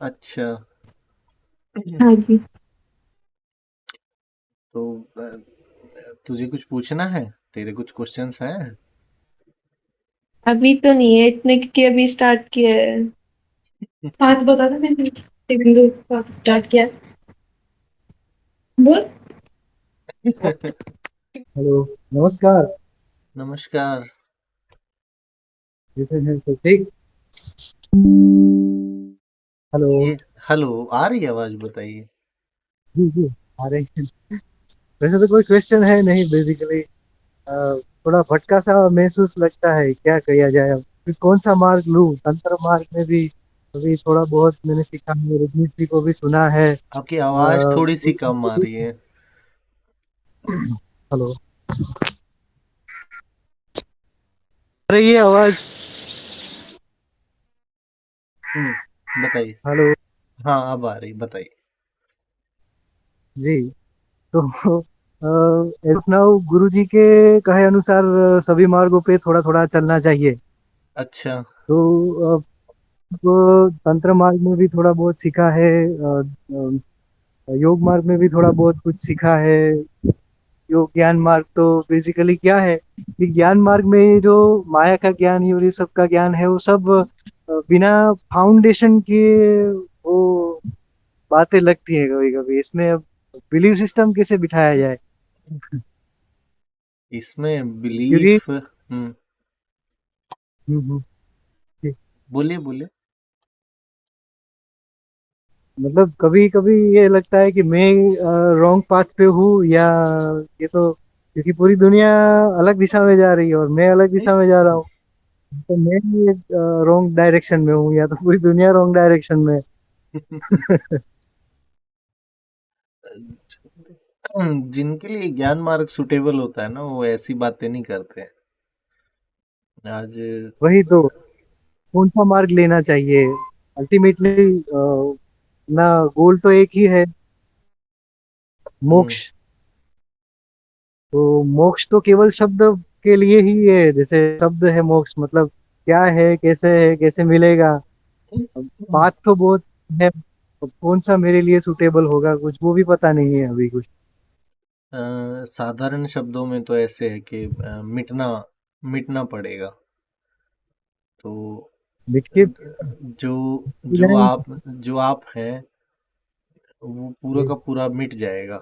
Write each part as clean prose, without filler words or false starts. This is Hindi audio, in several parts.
अच्छा। हाँ जी। तो तुझे कुछ पूछना है? तेरे कुछ क्वेश्चंस हैं? अभी तो नहीं है इतने, क्योंकि अभी स्टार्ट किया है। 5 बता था मैंने, बिंदु 5 स्टार्ट किया। बोल। हेलो। नमस्कार। नमस्कार। कैसे हैं सब ठीक? हेलो। ये हेलो, आ रही है आवाज? बताइए। जी जी, आ रही है। वैसे तो कोई क्वेश्चन है नहीं बेसिकली। थोड़ा भटका सा महसूस लगता है, क्या किया जाए अब? फिर कौन सा मार्ग लूं? तंत्र मार्ग में भी अभी थोड़ा बहुत मैंने सीखा है, रजनीश जी को भी सुना है। आपकी आवाज थोड़ी सी कम आ उनको भी। रही है। हेलो। आ रही है आवाज? बताइए। हेलो। हाँ, अब आ रही, बताइए। जी। तो नाउ गुरु जी के कहे अनुसार सभी मार्गों पे थोड़ा थोड़ा चलना चाहिए। अच्छा। तो वो तंत्र मार्ग में भी थोड़ा बहुत सीखा है, योग मार्ग में भी थोड़ा बहुत कुछ सीखा है। योग ज्ञान मार्ग तो बेसिकली क्या है कि ज्ञान मार्ग में जो माया का ज्ञान है और ये सब का ज्ञान है, वो सब बिना फाउंडेशन के वो बातें लगती है कभी कभी। इसमें अब बिलीव सिस्टम कैसे बिठाया जाए? इसमें क्योंकि बिलीफ। हम्म, हम्म, बोलिए बोलिए। मतलब कभी कभी ये लगता है कि मैं रॉन्ग पाथ पे हूँ, या ये तो क्योंकि पूरी दुनिया अलग दिशा में जा रही है और मैं अलग दिशा में जा रहा हूँ। तो मैं रॉन्ग डायरेक्शन में हूँ, या तो पूरी दुनिया रॉन्ग डायरेक्शन में है। जिनके लिए ज्ञान मार्ग सुटेबल होता है ना, वो ऐसी बातें नहीं करते हैं। आज वही तो, कौन सा मार्ग लेना चाहिए अल्टीमेटली? ना, गोल तो एक ही है, हम्म, मोक्ष। तो मोक्ष तो केवल शब्द के लिए ही है, जैसे शब्द है मोक्ष, मतलब क्या है, कैसे मिलेगा? बात तो बहुत है। अब कौन सा मेरे लिए सुटेबल होगा, कुछ वो भी पता नहीं है अभी कुछ। साधारण शब्दों में तो ऐसे है कि मिटना मिटना पड़ेगा। तो देखिए। जो जो आप हैं, वो पूरा का पूरा मिट जाएगा।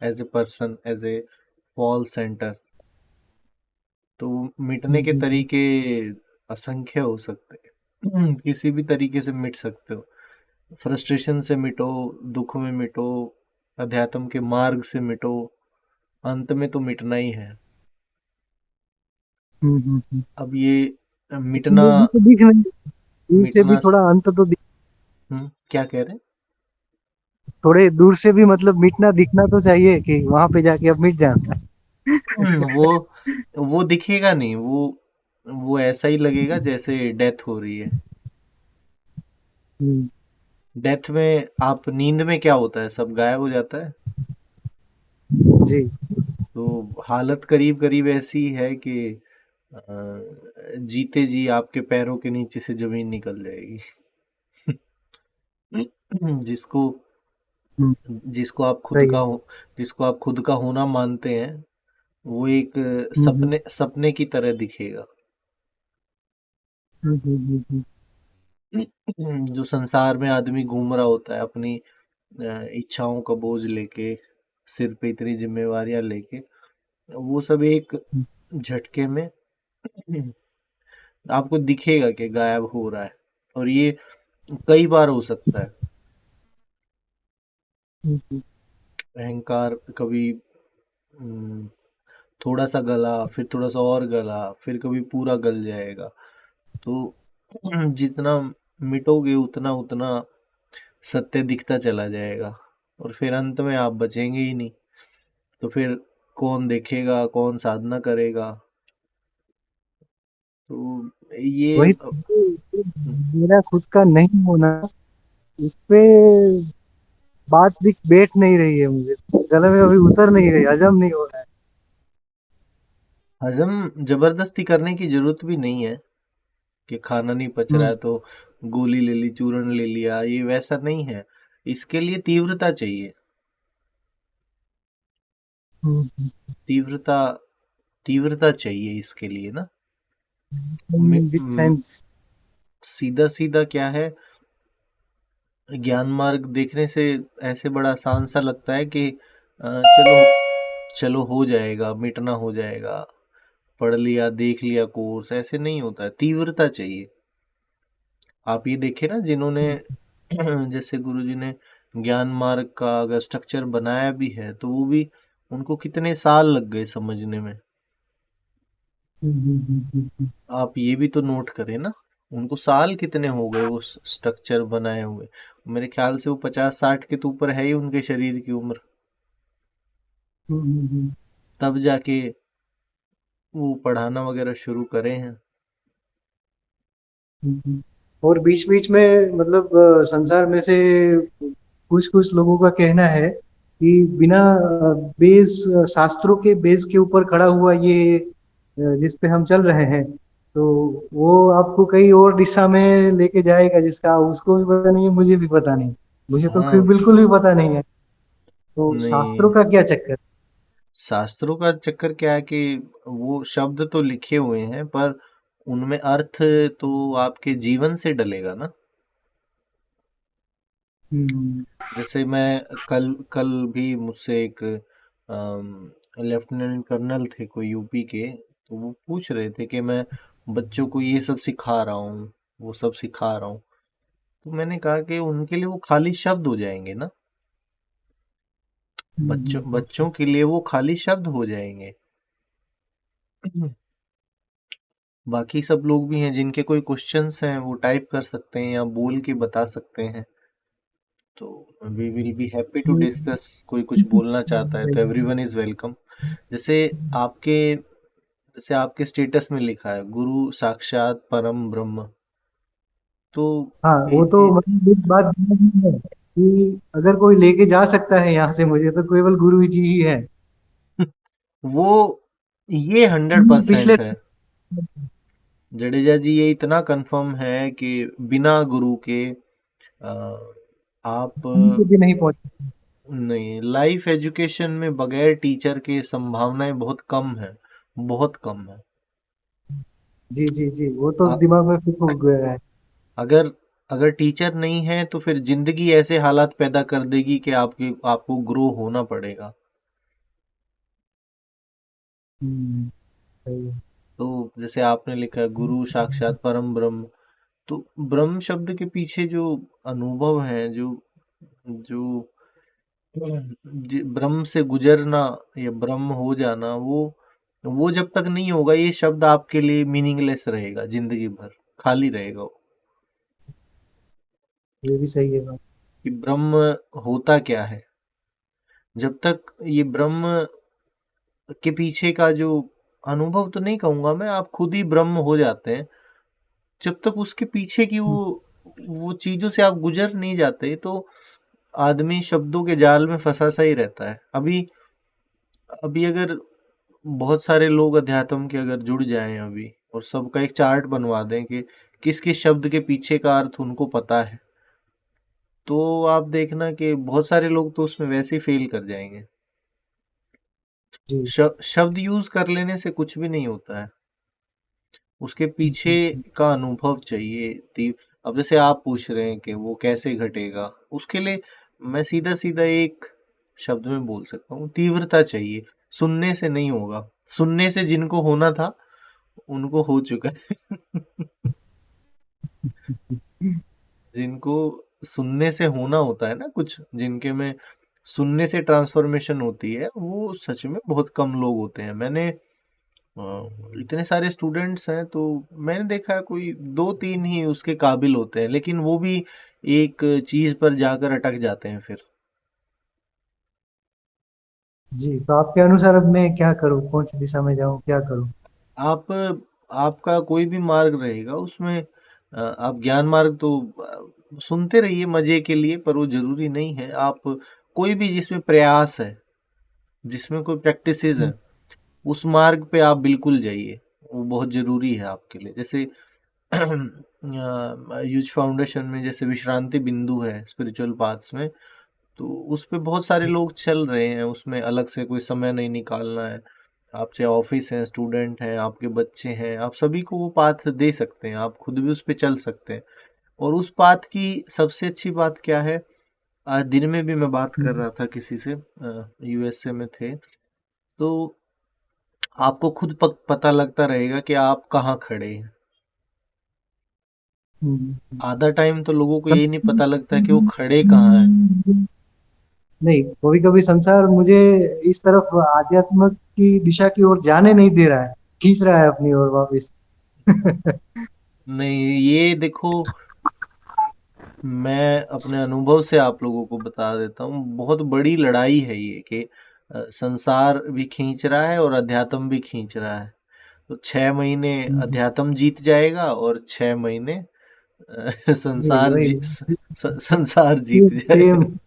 As a person, as a call centre. तो मिटने के तरीके असंख्य हो सकते हैं। किसी भी तरीके से मिट सकते हो। फ्रस्ट्रेशन से मिटो, दुख में मिटो, अध्यात्म के मार्ग से मिटो, अंत में तो मिटना ही है। अब ये लेकिन मिटना वो भी तो दिख नहीं, दूर से भी मिटना थोड़ा अंत तो दिख। क्या कह रहे हैं? थोड़े दूर से भी मतलब मिटना दिखना तो चाहिए कि वहां पे जाके अब मिट जाना। वो दिखेगा नहीं। वो ऐसा ही लगेगा जैसे डेथ हो रही है। हम्म, डेथ में आप नींद में क्या होता है, सब गायब हो जाता है। जी। तो हालत करीब करीब ऐसी है कि अ, जीते जी आपके पैरों के नीचे से जमीन निकल जाएगी। जिसको हम्म, जिसको आप खुद सही का है। हो जिसको आप खुद का होना मानते हैं, वो एक हम्म, सपने सपने की तरह दिखेगा। हम्म, हम्म, हम्म, जो संसार में आदमी घूम रहा होता है अपनी इच्छाओं का बोझ लेके, सिर पे इतनी जिम्मेवारियां लेके, वो सब एक हम्म, झटके में आपको दिखेगा कि गायब हो रहा है। और ये कई बार हो सकता है। हम्म, अहंकार कभी हम्म, थोड़ा सा गला, फिर थोड़ा सा और गला, फिर कभी पूरा गल जाएगा। तो जितना मिटोगे उतना उतना सत्य दिखता चला जाएगा। और फिर अंत में आप बचेंगे ही नहीं। तो फिर कौन देखेगा, कौन साधना करेगा? तो ये वही तो, मेरा खुद का नहीं होना, इस पे बात भी बैठ नहीं रही है मुझे, गले में अभी उतर नहीं रही, हजम नहीं हो रहा है। हजम जबरदस्ती करने की जरूरत भी नहीं है। कि खाना नहीं पच रहा हम्म है तो गोली ले ली, चूरन ले लिया, ये वैसा नहीं है। इसके लिए तीव्रता चाहिए। हम्म तीव्रता तीव्रता चाहिए इसके लिए ना। With sense. सीधा सीधा क्या है, ज्ञान मार्ग देखने से ऐसे बड़ा आसान सा लगता है कि चलो चलो हो जाएगा, मिटना हो जाएगा, पढ़ लिया देख लिया कोर्स, ऐसे नहीं होता है, तीव्रता चाहिए। आप ये देखे ना जिन्होंने जैसे गुरुजी ने ज्ञान मार्ग का अगर स्ट्रक्चर बनाया भी है तो वो भी उनको कितने साल लग गए समझने में। आप ये भी तो नोट करें ना, उनको साल कितने हो गए वो स्ट्रक्चर बनाए हुए। मेरे ख्याल से वो 50-60 के तो ऊपर है ही उनके शरीर की उम्र, तब जाके वो पढ़ाना वगैरह शुरू करे हैं। और बीच बीच में मतलब संसार में से कुछ कुछ लोगों का कहना है कि बिना बेस, शास्त्रों के बेस के ऊपर खड़ा हुआ ये जिस पे हम चल रहे हैं, तो वो आपको कई और दिशा में लेके जाएगा, जिसका उसको भी पता नहीं है, मुझे भी पता नहीं। मुझे तो फिर हाँ। बिल्कुल भी पता नहीं है। तो शास्त्रों नहीं, का क्या चक्कर? शास्त्रों का चक्कर क्या है कि वो शब्द तो लिखे हुए हैं पर उनमें अर्थ तो आपके जीवन से डलेगा ना। हम्म जैसे मैं कल कल भी मुझसे एक लेफ्टिनेंट कर्नल थे कोई यूपी के, तो वो पूछ रहे थे कि मैं बच्चों को ये सब सिखा रहा हूँ, वो सब सिखा रहा हूँ। तो मैंने कहा कि उनके लिए वो खाली शब्द हो जाएंगे ना, बच्चों बच्चों के लिए वो खाली शब्द हो जाएंगे। बाकी सब लोग भी हैं जिनके कोई क्वेश्चंस हैं वो टाइप कर सकते हैं या बोल के बता सकते हैं। तो we will be happy to discuss. कोई कुछ बोलना चाहता है तो एवरीवन इज वेलकम। जैसे आपके जैसे आपके स्टेटस में लिखा है गुरु साक्षात परम ब्रह्म, तो हाँ, ए, वो तो ए, मतलब एक बात समझ में है कि अगर कोई लेके जा सकता है यहाँ से मुझे, तो केवल गुरु जी ही है। वो ये हंड्रेड पिछले परसेंट है। जडेजा जी ये इतना कंफर्म है कि बिना गुरु के आप पे भी नहीं पहुंचे। नहीं, लाइफ एजुकेशन में बगैर टीचर के संभावनाएं बहुत कम है, बहुत कम है। जी जी जी, वो तो आ, दिमाग में फिट हो गया है। अगर अगर टीचर नहीं है तो फिर जिंदगी ऐसे हालात पैदा कर देगी कि आपको ग्रो होना पड़ेगा। सही है। तो जैसे आपने लिखा है गुरु साक्षात परम ब्रह्म, तो ब्रह्म शब्द के पीछे जो अनुभव है, जो जो ब्रह्म से गुजरना या ब्रह्म हो जाना, वो जब तक नहीं होगा ये शब्द आपके लिए मीनिंगलेस रहेगा, जिंदगी भर खाली रहेगा वो। ये भी सही है बात। कि ब्रह्म होता क्या है, जब तक ये ब्रह्म के पीछे का जो अनुभव तो नहीं कहूंगा मैं, आप खुद ही ब्रह्म हो जाते हैं, जब तक उसके पीछे की वो चीजों से आप गुजर नहीं जाते तो आदमी शब्दों के जाल में फंसा सा ही रहता है। अभी अभी अगर बहुत सारे लोग अध्यात्म के अगर जुड़ जाएं अभी और सबका एक चार्ट बनवा दें कि किस किस शब्द के पीछे का अर्थ उनको पता है, तो आप देखना कि बहुत सारे लोग तो उसमें वैसे ही फेल कर जाएंगे। जी। शब्द यूज कर लेने से कुछ भी नहीं होता है, उसके पीछे का अनुभव चाहिए। अब जैसे आप पूछ रहे हैं कि वो कैसे घटेगा, उसके लिए मैं सीधा सीधा एक शब्द में बोल सकता हूँ, तीव्रता चाहिए। सुनने से नहीं होगा, सुनने से जिनको होना था उनको हो चुका है। जिनको सुनने से होना होता है ना कुछ, जिनके में सुनने से ट्रांसफॉर्मेशन होती है, वो सच में बहुत कम लोग होते हैं। मैंने इतने सारे स्टूडेंट्स हैं तो मैंने देखा है कोई 2-3 ही उसके काबिल होते हैं, लेकिन वो भी एक चीज पर जाकर अटक जाते हैं फिर। जी, तो आपके अनुसार अब मैं क्या करूँ, कौन सी दिशा में जाऊँ, क्या करूँ? आप आपका कोई भी मार्ग रहेगा उसमें आप ज्ञान मार्ग तो सुनते रहिए मजे के लिए, पर वो जरूरी नहीं है। आप कोई भी जिसमें प्रयास है, जिसमें कोई प्रैक्टिसेस है, उस मार्ग पे आप बिल्कुल जाइए, वो बहुत जरूरी है आपके लिए। जैसे यूथ फाउंडेशन में जैसे विश्रांति बिंदु है स्पिरिचुअल पाथ्स में, तो उस पे बहुत सारे लोग चल रहे हैं, उसमें अलग से कोई समय नहीं निकालना है। आप चाहे ऑफिस हैं, स्टूडेंट हैं, आपके बच्चे हैं, आप सभी को वो पाथ दे सकते हैं, आप खुद भी उस पे चल सकते हैं। और उस पाथ की सबसे अच्छी बात क्या है, आज दिन में भी मैं बात कर रहा था किसी से, यूएसए में थे, तो आपको खुद पता लगता रहेगा कि आप कहाँ खड़े हैं। हम्म। आधा टाइम तो लोगों को यही नहीं पता लगता कि वो खड़े कहाँ हैं। नहीं, कभी कभी संसार मुझे इस तरफ आध्यात्म की दिशा की ओर जाने नहीं दे रहा है, खींच रहा है अपनी ओर वापस। नहीं, ये देखो, मैं अपने अनुभव से आप लोगों को बता देता हूँ, बहुत बड़ी लड़ाई है ये कि संसार भी खींच रहा है और अध्यात्म भी खींच रहा है। तो 6 महीने अध्यात्म जीत जाएगा और 6 महीने वही वही संसार जीत सेम। जाएगा।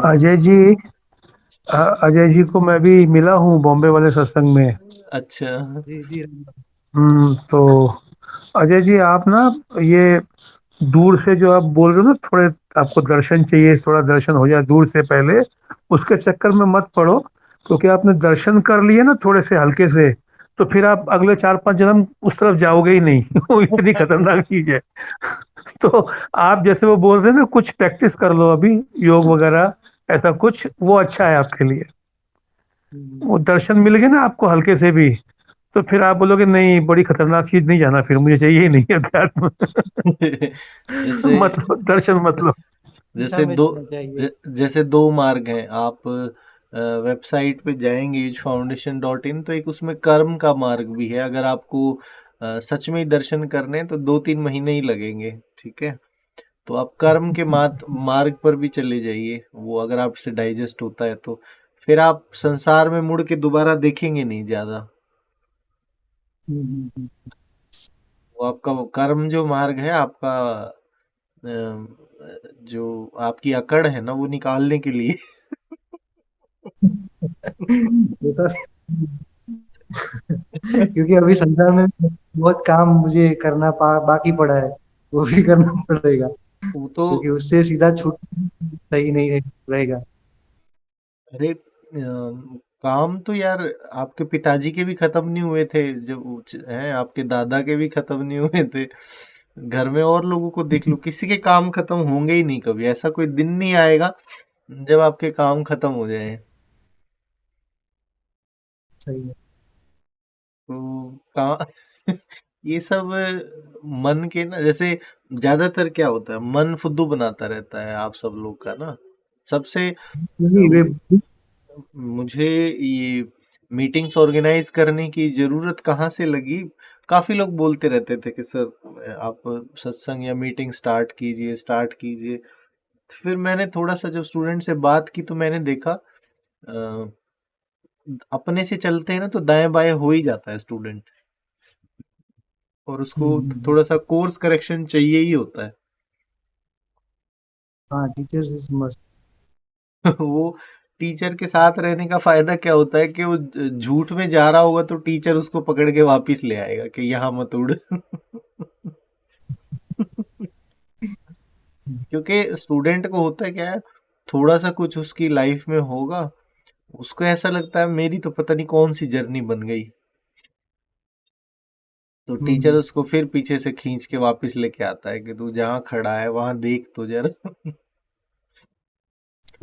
अजय जी, अजय जी को मैं भी मिला हूँ बॉम्बे वाले सत्संग में। अच्छा। जी जी। तो अजय जी आप ना, ये दूर से जो आप बोल रहे हो ना, थोड़े आपको दर्शन चाहिए, थोड़ा दर्शन हो जाए दूर से पहले, उसके चक्कर में मत पड़ो। क्योंकि आपने दर्शन कर लिए ना थोड़े से हल्के से, तो फिर आप अगले 4-5 जन्म उस तरफ जाओगे ही नहीं। वो इतनी खतरनाक चीज है। तो आप जैसे वो बोल रहे हैं ना, कुछ प्रैक्टिस कर लो अभी, योग वगैरह, ऐसा कुछ वो अच्छा है आपके लिए। वो दर्शन मिल गए ना आपको हल्के से भी, तो फिर आप बोलोगे नहीं, बड़ी खतरनाक चीज नहीं जाना, फिर मुझे चाहिए ही नहीं अध्यात्म। जैसे मतलब दर्शन मतलब। दिशा जैसे में दो जाना चाहिए। जैसे दो मार्ग हैं, आप वेबसाइट पे जाएंगे faundation.in, तो एक उसमें कर्म का मार्ग भी है। अगर आपको सच में ही दर्शन करने हैं तो 2-3 महीने ही लगेंगे, ठीक है। तो आप कर्म के मार्ग पर भी चले जाइए, वो अगर आपसे डाइजेस्ट होता है तो फिर आप संसार में मुड़ के दोबारा देखेंगे नहीं ज्यादा। हम्म। वो आपका वो कर्म जो मार्ग है आपका, अ, जो आपकी अकड़ है ना, वो निकालने के लिए। ये सब क्योंकि अभी संसार में बहुत काम मुझे करना बाकी पड़ा है, वो भी करना पड़ेगा, वो तो, क्योंकि उससे सीधा छूट सही नहीं रहेगा। अरे काम तो यार आपके पिताजी के भी खत्म नहीं हुए थे, जो हैं आपके दादा के भी खत्म नहीं हुए थे। घर में और लोगों को देख लो, किसी के काम खत्म होंगे ही नहीं कभी, ऐसा कोई दिन नहीं आएगा जब आपके काम खत्म हो जाए। सही है। तो का ये सब मन के ना, जैसे ज्यादातर क्या होता है, मन फुद्दू बनाता रहता है आप सब लोग का ना। सबसे नहीं वे मुझे ये मीटिंग्स ऑर्गेनाइज करने की जरूरत कहाँ से लगी, काफी लोग बोलते रहते थे कि सर आप सत्संग या मीटिंग स्टार्ट कीजिए, स्टार्ट कीजिए। तो फिर मैंने थोड़ा सा जब स्टूडेंट से बात की तो मैंने देखा, अपने से चलते हैं ना तो दाएं बाएं हो ही जाता है स्टूडेंट, और उसको हम्म। थोड़ा सा कोर्स करेक्शन चाहिए ही होता है। हाँ, टीचर्स इज मस्ट। वो टीचर के साथ रहने का फायदा क्या होता है कि वो झूठ में जा रहा होगा तो टीचर उसको पकड़ के वापिस ले आएगा कि यहाँ मत उड़। क्योंकि स्टूडेंट को होता है क्या है, थोड़ा सा कुछ उसकी लाइफ में होगा, उसको ऐसा लगता है मेरी तो पता नहीं कौन सी जर्नी बन गई। तो टीचर हम्म। उसको फिर पीछे से खींच के वापस लेके आता है कि तू जहाँ खड़ा है वहां देख तो जरा।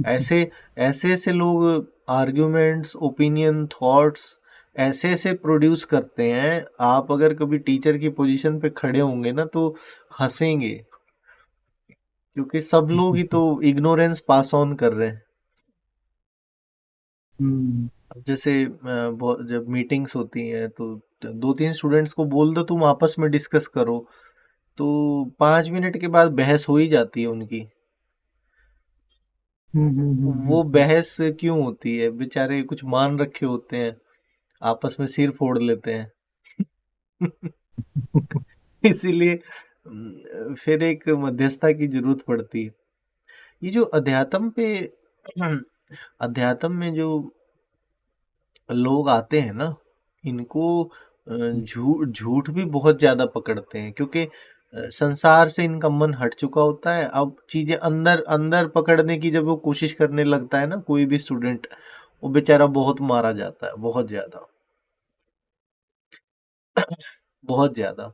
ऐसे ऐसे ऐसे लोग आर्ग्यूमेंट्स, ओपिनियन, थॉट्स ऐसे ऐसे प्रोड्यूस करते हैं, आप अगर कभी टीचर की पोजीशन पे खड़े होंगे ना तो हंसेंगे, क्योंकि सब लोग ही तो इग्नोरेंस पास ऑन कर रहे हैं। हम्म। अब जैसे जब मीटिंग्स होती हैं तो 2-3 स्टूडेंट्स को बोल दो तुम आपस में डिस्कस करो, तो 5 मिनट के बाद बहस हो ही जाती है उनकी। वो हम्म। बहस क्यों होती है, बेचारे कुछ मान रखे होते हैं, आपस में सिर फोड़ लेते हैं। इसीलिए फिर एक मध्यस्थता की जरूरत पड़ती है। ये जो अध्यात्म पे अध्यात्म में जो लोग आते हैं ना, इनको झूठ झूठ भी बहुत ज्यादा पकड़ते हैं, क्योंकि संसार से इनका मन हट चुका होता है। अब चीजें अंदर अंदर पकड़ने की जब वो कोशिश करने लगता है ना कोई भी स्टूडेंट, वो बेचारा बहुत मारा जाता है, बहुत ज्यादा, बहुत ज्यादा।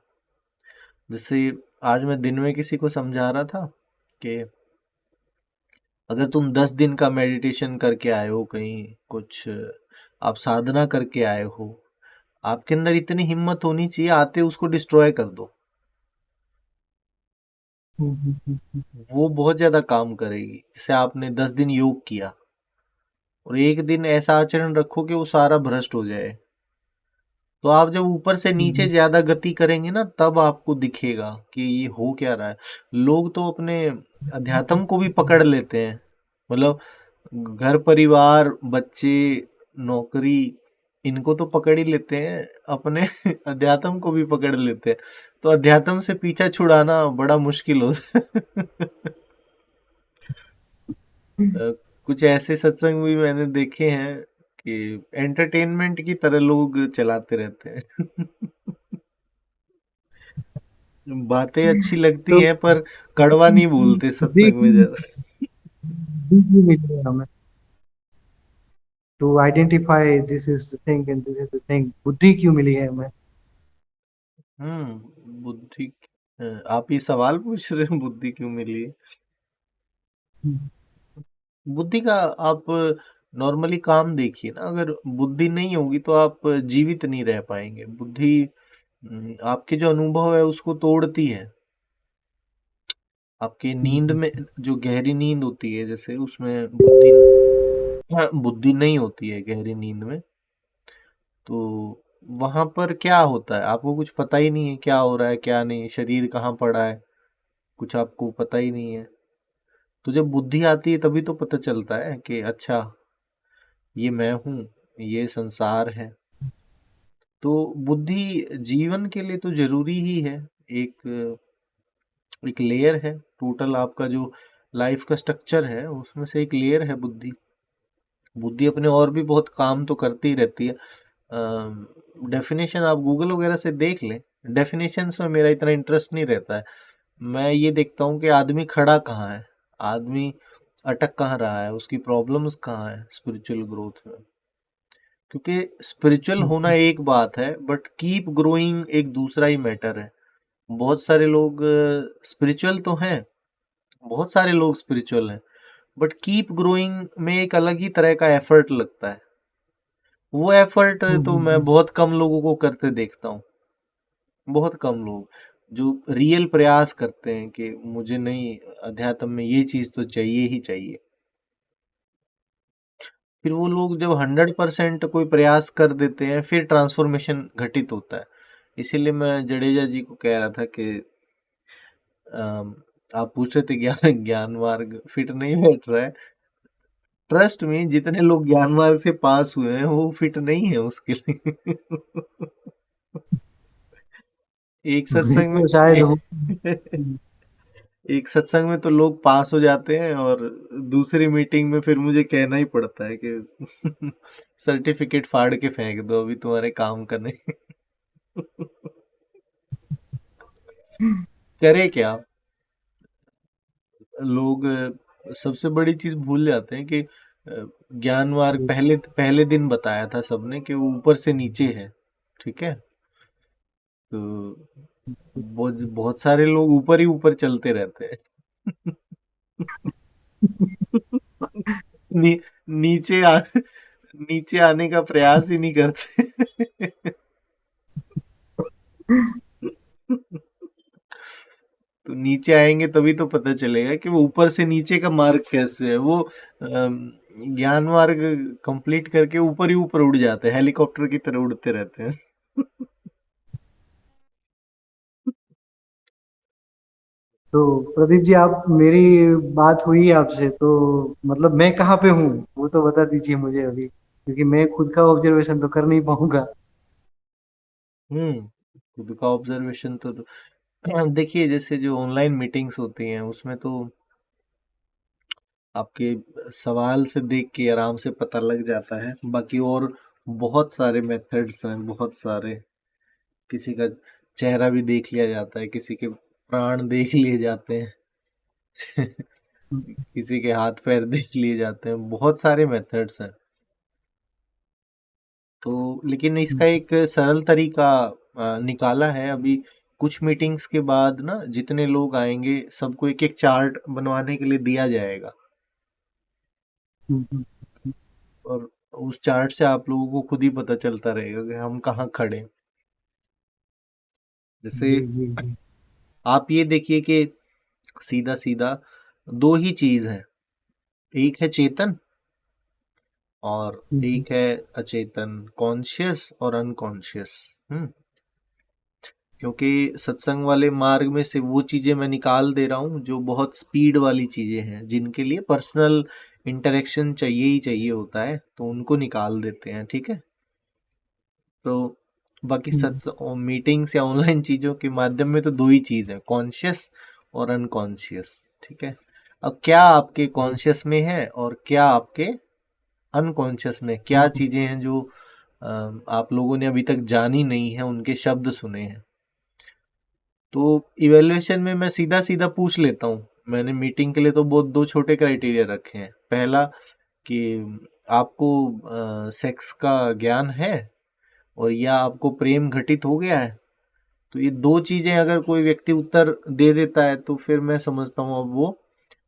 जैसे आज मैं दिन में किसी को समझा रहा था कि अगर तुम 10 दिन का मेडिटेशन करके आए हो, कहीं कुछ आप साधना करके आए हो, आपके अंदर इतनी हिम्मत होनी चाहिए, आते उसको डिस्ट्रॉय कर दो। वो बहुत ज्यादा काम करेगी। जैसे आपने 10 दिन योग किया और एक दिन ऐसा आचरण रखो कि वो सारा भ्रष्ट हो जाए, तो आप जब ऊपर से नीचे ज्यादा गति करेंगे ना, तब आपको दिखेगा कि ये हो क्या रहा है। लोग तो अपने अध्यात्म को भी पकड़ लेते हैं, मतलब घर परिवार बच्चे नौकरी, इनको तो पकड़ ही लेते हैं, अपने अध्यात्म को भी पकड़ लेते हैं। तो अध्यात्म से पीछा छुड़ाना बड़ा मुश्किल होता है। अ, कुछ ऐसे सत्संग भी मैंने देखे हैं कि एंटरटेनमेंट की तरह लोग चलाते रहते हैं। बातें अच्छी लगती तो हैं पर कड़वा नहीं बोलते बुद्धि सत्संग में की ज्यादा। बुद्धि क्यों मिली है हमें to identify this is the thing and this is the thing? बुद्धि क्यों मिली है हमें? बुद्धि। आप ये सवाल पूछ रहे हैं बुद्धि क्यों मिली है? बुद्धि का आप नॉर्मली काम देखिए ना, अगर बुद्धि नहीं होगी तो आप जीवित नहीं रह पाएंगे। बुद्धि आपके जो अनुभव है उसको तोड़ती है। आपकी नींद में जो गहरी नींद होती है, जैसे उसमें बुद्धि, हाँ, बुद्धि नहीं होती है गहरी नींद में, तो वहां पर क्या होता है आपको कुछ पता ही नहीं है, क्या हो रहा है क्या नहीं, शरीर कहाँ पड़ा है, कुछ आपको पता ही नहीं है। तो जब बुद्धि आती है तभी तो पता चलता है कि अच्छा, ये मैं हूँ, ये संसार है। तो बुद्धि जीवन के लिए तो जरूरी ही है। एक एक लेयर है, टोटल आपका जो लाइफ का स्ट्रक्चर है उसमें से एक लेयर है बुद्धि। बुद्धि अपने और भी बहुत काम तो करती ही रहती है। डेफिनेशन आप गूगल वगैरह से देख लें। डेफिनेशंस में मेरा इतना इंटरेस्ट नहीं रहता है। मैं ये देखता हूँ कि आदमी खड़ा कहाँ है, आदमी अटक कहाँ रहा है, उसकी प्रॉब्लम्स कहाँ है स्पिरिचुअल ग्रोथ में। क्योंकि स्पिरिचुअल होना एक बात है, बट कीप ग्रोइंग एक दूसरा ही मैटर है। बहुत सारे लोग स्पिरिचुअल तो हैं, बहुत सारे लोग स्पिरिचुअल हैं, बट कीप ग्रोइंग में एक अलग ही तरह का एफर्ट लगता है। वो एफर्ट तो मैं बहुत कम लोगों को करते देखता हूँ। बहुत कम लोग जो रियल प्रयास करते हैं कि मुझे नहीं, अध्यात्म में ये चीज तो चाहिए ही चाहिए। फिर वो लोग जब 100% कोई प्रयास कर देते हैं, फिर ट्रांसफॉर्मेशन घटित होता है। इसीलिए मैं जडेजा जी को कह रहा था कि अम, आप पूछ रहे थे ज्ञान ज्ञान मार्ग फिट नहीं बैठ रहा है। ट्रस्ट में जितने लोग ज्ञान मार्ग से पास हुए हैं वो फिट नहीं है उसके लिए। एक सत्संग में तो शायद वो एक सत्संग में तो लोग पास हो जाते हैं और दूसरी मीटिंग में फिर मुझे कहना ही पड़ता है कि सर्टिफिकेट फाड़ के फेंक दो, अभी तुम्हारे काम का नहीं। करे क्या लोग, सबसे बड़ी चीज भूल जाते हैं कि ज्ञान मार्ग पहले पहले दिन बताया था सबने कि वो ऊपर से नीचे है। ठीक है, तो बहुत बहुत सारे लोग ऊपर ही ऊपर चलते रहते हैं। नी, नीचे आ नीचे आने का प्रयास ही नहीं करते। तो नीचे आएंगे तभी तो पता चलेगा कि वो ऊपर से नीचे का मार्ग कैसे है। वो ज्ञान मार्ग कंप्लीट करके ऊपर ही ऊपर उड़ जाते हैं, हेलीकॉप्टर की तरह उड़ते रहते हैं। तो प्रदीप जी, आप मेरी बात हुई आपसे तो मतलब मैं कहाँ पे हूँ वो तो बता दीजिए मुझे अभी, क्योंकि मैं खुद का ऑब्जर्वेशन तो कर नहीं पाऊंगा। खुद का ऑब्जर्वेशन तो देखिए, जैसे जो ऑनलाइन मीटिंग्स होती हैं उसमें तो आपके सवाल से देख के आराम से पता लग जाता है। बाकी और बहुत सारे मेथड्स हैं, बहुत सारे। किसी का चेहरा भी देख लिया जाता है, किसी के प्राण देख लिए जाते हैं किसी के हाथ पैर देख लिए जाते हैं, बहुत सारे मेथड्स हैं। तो लेकिन इसका एक सरल तरीका निकाला है अभी। कुछ मीटिंग्स के बाद ना जितने लोग आएंगे सबको एक एक चार्ट बनवाने के लिए दिया जाएगा, और उस चार्ट से आप लोगों को खुद ही पता चलता रहेगा कि हम कहाँ खड़े हैं। जैसे जी जी जी। आप ये देखिए कि सीधा सीधा दो ही चीज है, एक है चेतन और एक है अचेतन, कॉन्शियस और अनकॉन्शियस। क्योंकि सत्संग वाले मार्ग में से वो चीजें मैं निकाल दे रहा हूँ जो बहुत स्पीड वाली चीजें हैं, जिनके लिए पर्सनल इंटरेक्शन चाहिए ही चाहिए होता है, तो उनको निकाल देते हैं, ठीक है। तो बाकी सत्संग मीटिंग्स या ऑनलाइन चीजों के माध्यम में तो दो ही चीज है, कॉन्शियस और अनकॉन्शियस, ठीक है। अब क्या आपके कॉन्शियस में है और क्या आपके अनकॉन्शियस में, क्या चीजें हैं जो आप लोगों ने अभी तक जानी नहीं है, उनके शब्द सुने हैं। तो इवैल्यूएशन में मैं सीधा सीधा पूछ लेता हूँ। मैंने मीटिंग के लिए तो बहुत दो छोटे क्राइटेरिया रखे हैं। पहला कि आपको सेक्स का ज्ञान है और या आपको प्रेम घटित हो गया है। तो ये दो चीजें अगर कोई व्यक्ति उत्तर दे देता है तो फिर मैं समझता हूँ अब वो,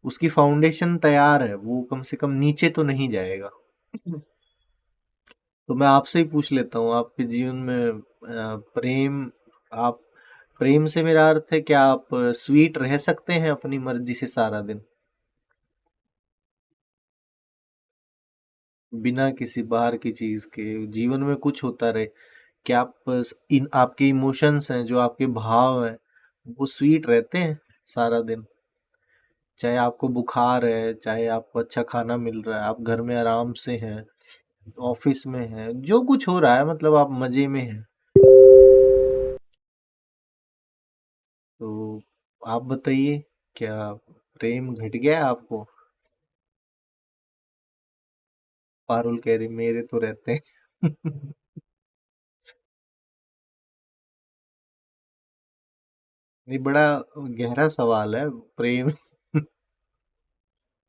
उसकी फाउंडेशन तैयार है, वो कम से कम नीचे तो नहीं जाएगा। तो मैं आपसे ही पूछ लेता हूँ, आपके जीवन में प्रेम, आप प्रेम से मेरा अर्थ है क्या आप स्वीट रह सकते हैं अपनी मर्जी से सारा दिन, बिना किसी बाहर की चीज के, जीवन में कुछ होता रहे, क्या आप इन आपके इमोशंस हैं, जो आपके भाव हैं, वो स्वीट रहते हैं सारा दिन? चाहे आपको बुखार है, चाहे आपको अच्छा खाना मिल रहा है, आप घर में आराम से हैं, ऑफिस में हैं, जो कुछ हो रहा है मतलब आप मजे में हैं, तो आप बताइए, क्या प्रेम घट गया है आपको? पारुल कह रही मेरे तो रहते हैं ये बड़ा गहरा सवाल है, प्रेम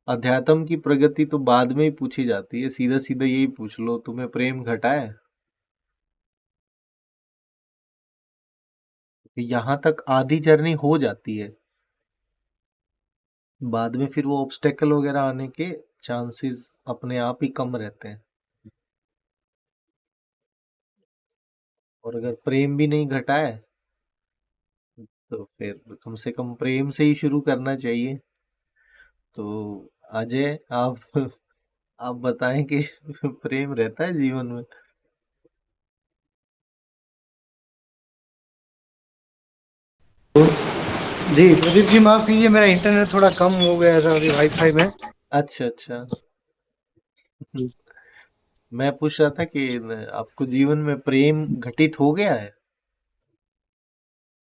अध्यात्म की प्रगति तो बाद में ही पूछी जाती है, सीधा सीधा यही पूछ लो, तुम्हें प्रेम घटा है? यहाँ तक आधी जर्नी हो जाती है, बाद में फिर वो ऑब्स्टेकल वगैरह आने के चांसेस अपने आप ही कम रहते हैं। और अगर प्रेम भी नहीं घटा है तो फिर कम से कम प्रेम से ही शुरू करना चाहिए। तो अजय, आप बताएं कि प्रेम रहता है जीवन में? जी प्रदीप जी, माफ कीजिए, मेरा इंटरनेट थोड़ा कम हो गया था अभी वाईफाई में। अच्छा अच्छा मैं पूछ रहा था कि आपको जीवन में प्रेम घटित हो गया है?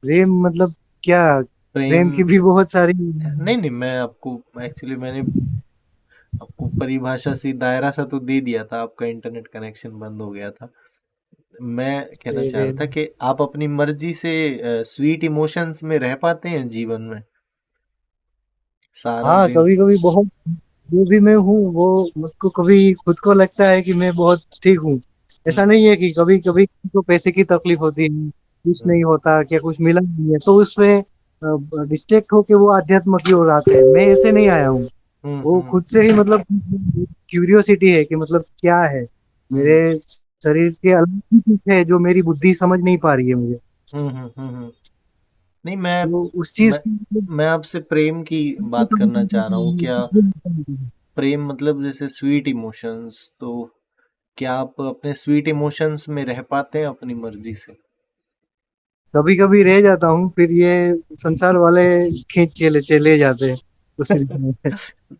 प्रेम मतलब क्या? प्रेम, प्रेम की भी बहुत सारी। नहीं नहीं, मैं आपको एक्चुअली मैंने आपको परिभाषा सी दायरा सा तो दे दिया था, आपका इंटरनेट कनेक्शन बंद हो गया था। मैं कहना चाह रहा था कि आप अपनी मर्जी से स्वीट इमोशंस में रह पाते हैं जीवन में सारा हाँ, दिन? कभी कभी बहुत, जो भी मैं हूँ वो, मुझको कभी खुद को लगता है कि मैं बहुत ठीक हूँ। हम्म ऐसा नहीं है कि कभी कभी को पैसे की तकलीफ होती है, कुछ हम्म नहीं होता, क्या कुछ मिला नहीं है, तो उसमें डिस्ट्रैक्ट होके वो अध्यात्म की ओर आते हैं। मैं ऐसे नहीं आया हूँ। वो हम्म खुद से ही मतलब क्यूरियोसिटी है कि मतलब क्या है हम्म मेरे शरीर के अलग ही कुछ है जो मेरी बुद्धि समझ नहीं पा रही है मुझे। नहीं, तो उस चीज मैं की मैं आपसे प्रेम की बात करना चाह रहा हूँ। क्या प्रेम मतलब जैसे स्वीट इमोशंस, तो क्या आप अपने स्वीट इमोशंस में रह पाते हैं अपनी मर्जी से? कभी कभी रह जाता हूँ, फिर ये संसार वाले खींच के ले चले जाते हैं उस में।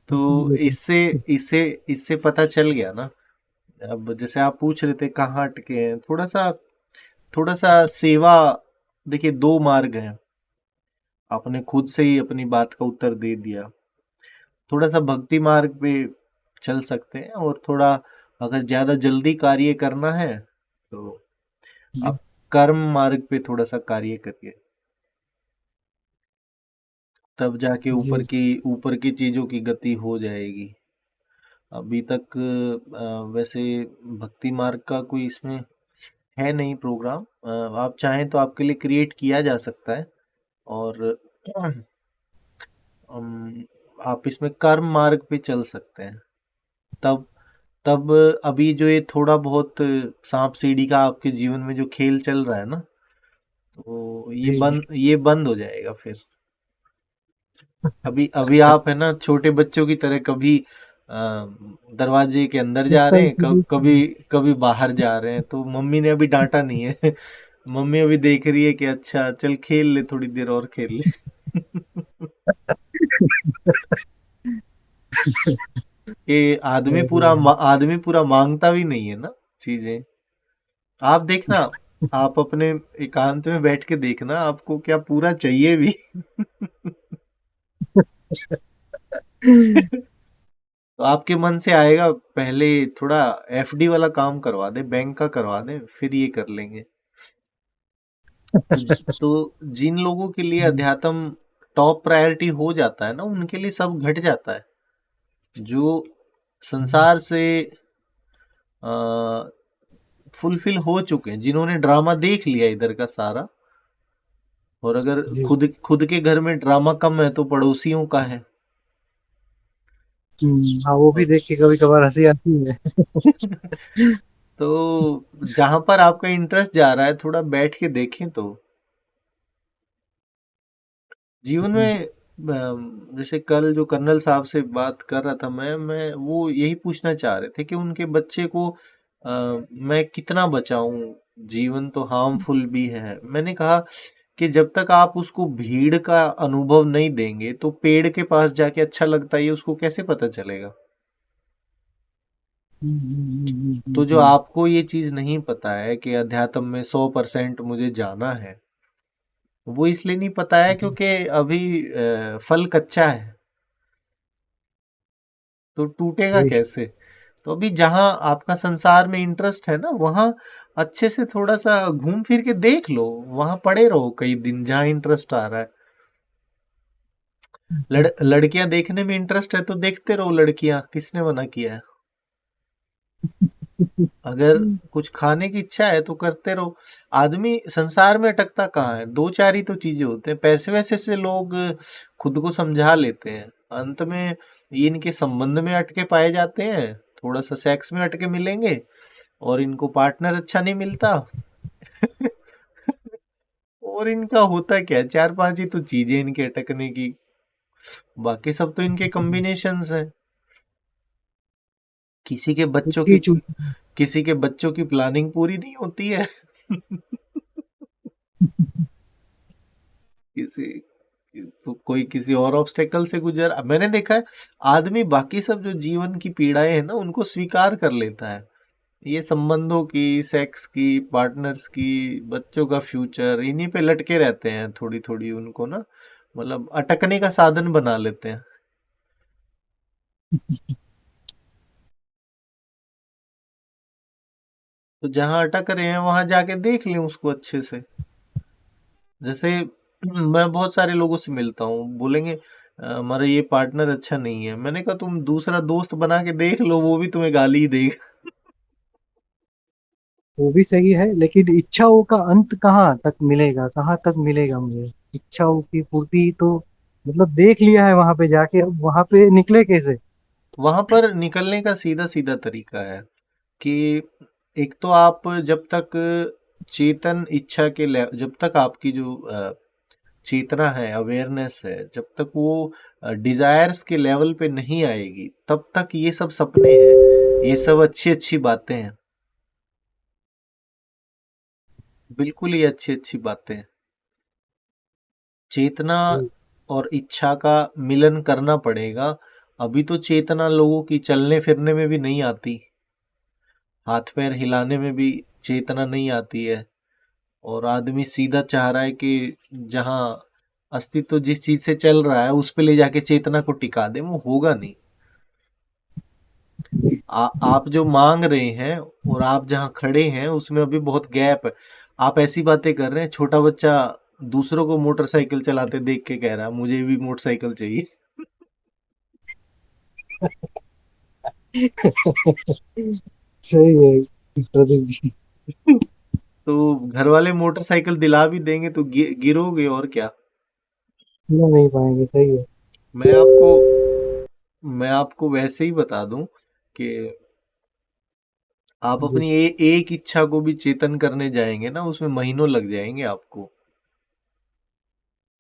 तो इससे इससे इससे पता चल गया ना। अब जैसे आप पूछ रहे थे कहाँ अटके हैं, थोड़ा सा सेवा, देखिए दो मार्ग हैं, आपने खुद से ही अपनी बात का उत्तर दे दिया। थोड़ा सा भक्ति मार्ग पे चल सकते हैं, और थोड़ा अगर ज्यादा जल्दी कार्य करना है तो आप कर्म मार्ग पे थोड़ा सा कार्य करिए, तब जाके जी ऊपर की चीजों की गति हो जाएगी। अभी तक वैसे भक्ति मार्ग का कोई इसमें है नहीं प्रोग्राम। आप चाहें तो आपके लिए क्रिएट किया जा सकता है। और अम, आप इसमें कर्म मार्ग पे चल सकते हैं। तब तब अभी जो ये थोड़ा बहुत सांप सीढ़ी का आपके जीवन में जो खेल चल रहा है ना, तो जी जी। ये बंद हो जाएगा फिर। अभी अभी आप है ना छोटे बच्चों की तरह कभी अ, दरवाजे के अंदर उस जा रहे तरह हैं, की भी- कभी कभी बाहर जा रहे हैं, तो मम्मी ने अभी डांटा नहीं है। मम्मी अभी देख रही है कि अच्छा चल खेल ले, थोड़ी देर और खेल ले। ये आदमी पूरा मांगता भी नहीं है ना चीजें। आप देखना, आप अपने एकांत में बैठ के देखना, आपको क्या पूरा चाहिए भी। तो आपके मन से आएगा, पहले थोड़ा एफडी वाला काम करवा दे, बैंक का करवा दे, फिर ये कर लेंगे। तो जिन लोगों के लिए अध्यात्म टॉप प्रायोरिटी हो जाता है ना, उनके लिए सब घट जाता है। जो संसार से फुलफिल हो चुके हैं, जिन्होंने ड्रामा देख लिया इधर का सारा, और अगर जी। खुद के घर में ड्रामा कम है तो पड़ोसियों का है। हाँ, वो भी और देख के कभी कभार हंसी आती है। तो जहां पर आपका इंटरेस्ट जा रहा है, थोड़ा बैठ के देखें तो जीवन जी में जैसे कल जो कर्नल साहब से बात कर रहा था मैं वो यही पूछना चाह रहे थे कि उनके बच्चे को मैं कितना बचाऊं। जीवन तो हार्मफुल भी है। मैंने कहा कि जब तक आप उसको भीड़ का अनुभव नहीं देंगे, तो पेड़ के पास जाके अच्छा लगता है ये उसको कैसे पता चलेगा। तो जो आपको ये चीज नहीं पता है कि अध्यात्म में 100% मुझे जाना है, वो इसलिए नहीं पता है क्योंकि अभी फल कच्चा है, तो टूटेगा जी। कैसे। तो अभी जहां आपका संसार में इंटरेस्ट है ना, वहां अच्छे से थोड़ा सा घूम फिर के देख लो, वहां पड़े रहो कई दिन जहां इंटरेस्ट आ रहा है। लड़कियां देखने में इंटरेस्ट है तो देखते रहो लड़कियां, किसने मना किया है। अगर कुछ खाने की इच्छा है तो करते रहो। आदमी संसार में अटकता कहाँ है, दो चार ही तो चीजें होते हैं। पैसे वैसे से लोग खुद को समझा लेते हैं, अंत में ये इनके संबंध में अटके पाए जाते हैं, थोड़ा सा सेक्स में अटके मिलेंगे, और इनको पार्टनर अच्छा नहीं मिलता। और इनका होता क्या है, चार पांच ही तो चीजें इनके अटकने की, बाकी सब तो इनके कॉम्बिनेशंस हैं। किसी के बच्चों की चुटकी चुटकी। किसी के बच्चों की प्लानिंग पूरी नहीं होती है। किसी तो कोई किसी और ऑब्स्टेकल से गुजर, मैंने देखा है आदमी बाकी सब जो जीवन की पीड़ाएं हैं ना उनको स्वीकार कर लेता है। ये संबंधों की, सेक्स की, पार्टनर्स की, बच्चों का फ्यूचर, इन्हीं पे लटके रहते हैं, थोड़ी थोड़ी उनको ना, मतलब अटकने का साधन बना लेते हैं। तो जहां अटक रहे हैं वहां जाके देख लें उसको अच्छे से। जैसे मैं बहुत सारे लोगों से मिलता हूँ, बोलेंगे हमारा ये पार्टनर अच्छा नहीं है। मैंने कहा तुम दूसरा दोस्त बना के देख लो, वो भी तुम्हें गाली ही देगा। वो भी सही है, लेकिन इच्छाओं का अंत कहाँ तक मिलेगा, कहाँ तक मिलेगा मुझे। इच्छाओं की पूर्ति तो मतलब देख लिया है वहां पे जाके, अब वहां पे निकले कैसे। वहां पर निकलने का सीधा सीधा तरीका है कि एक तो आप जब तक चेतन इच्छा के जब तक आपकी जो चेतना है, अवेयरनेस है, जब तक वो डिजायर्स के लेवल पे नहीं आएगी, तब तक ये सब सपने हैं, ये सब अच्छी अच्छी बातें हैं। बिल्कुल ही अच्छी अच्छी बातें हैं। चेतना जी और इच्छा का मिलन करना पड़ेगा। अभी तो चेतना लोगों की चलने फिरने में भी नहीं आती, हाथ पैर हिलाने में भी चेतना नहीं आती है। और आदमी सीधा चाह रहा है कि जहां अस्तित्व जिस चीज से चल रहा है उस पे ले जाके चेतना को टिका दे, वो होगा नहीं। आप जो मांग रहे हैं और आप जहां खड़े हैं उसमें अभी बहुत गैप है। आप ऐसी बातें कर रहे हैं, छोटा बच्चा दूसरों को मोटरसाइकिल चलाते देख के कह रहा है मुझे भी मोटरसाइकिल चाहिए। सही है प्रदीप जी। तो घर वाले मोटरसाइकिल दिला भी देंगे तो गिरोगे और क्या। सुन नहीं पाएंगे, सही है। मैं आपको मैं आपको वैसे ही बता दूं कि आप जी। अपनी एक इच्छा को भी चेतन करने जाएंगे ना, उसमें महीनों लग जाएंगे आपको।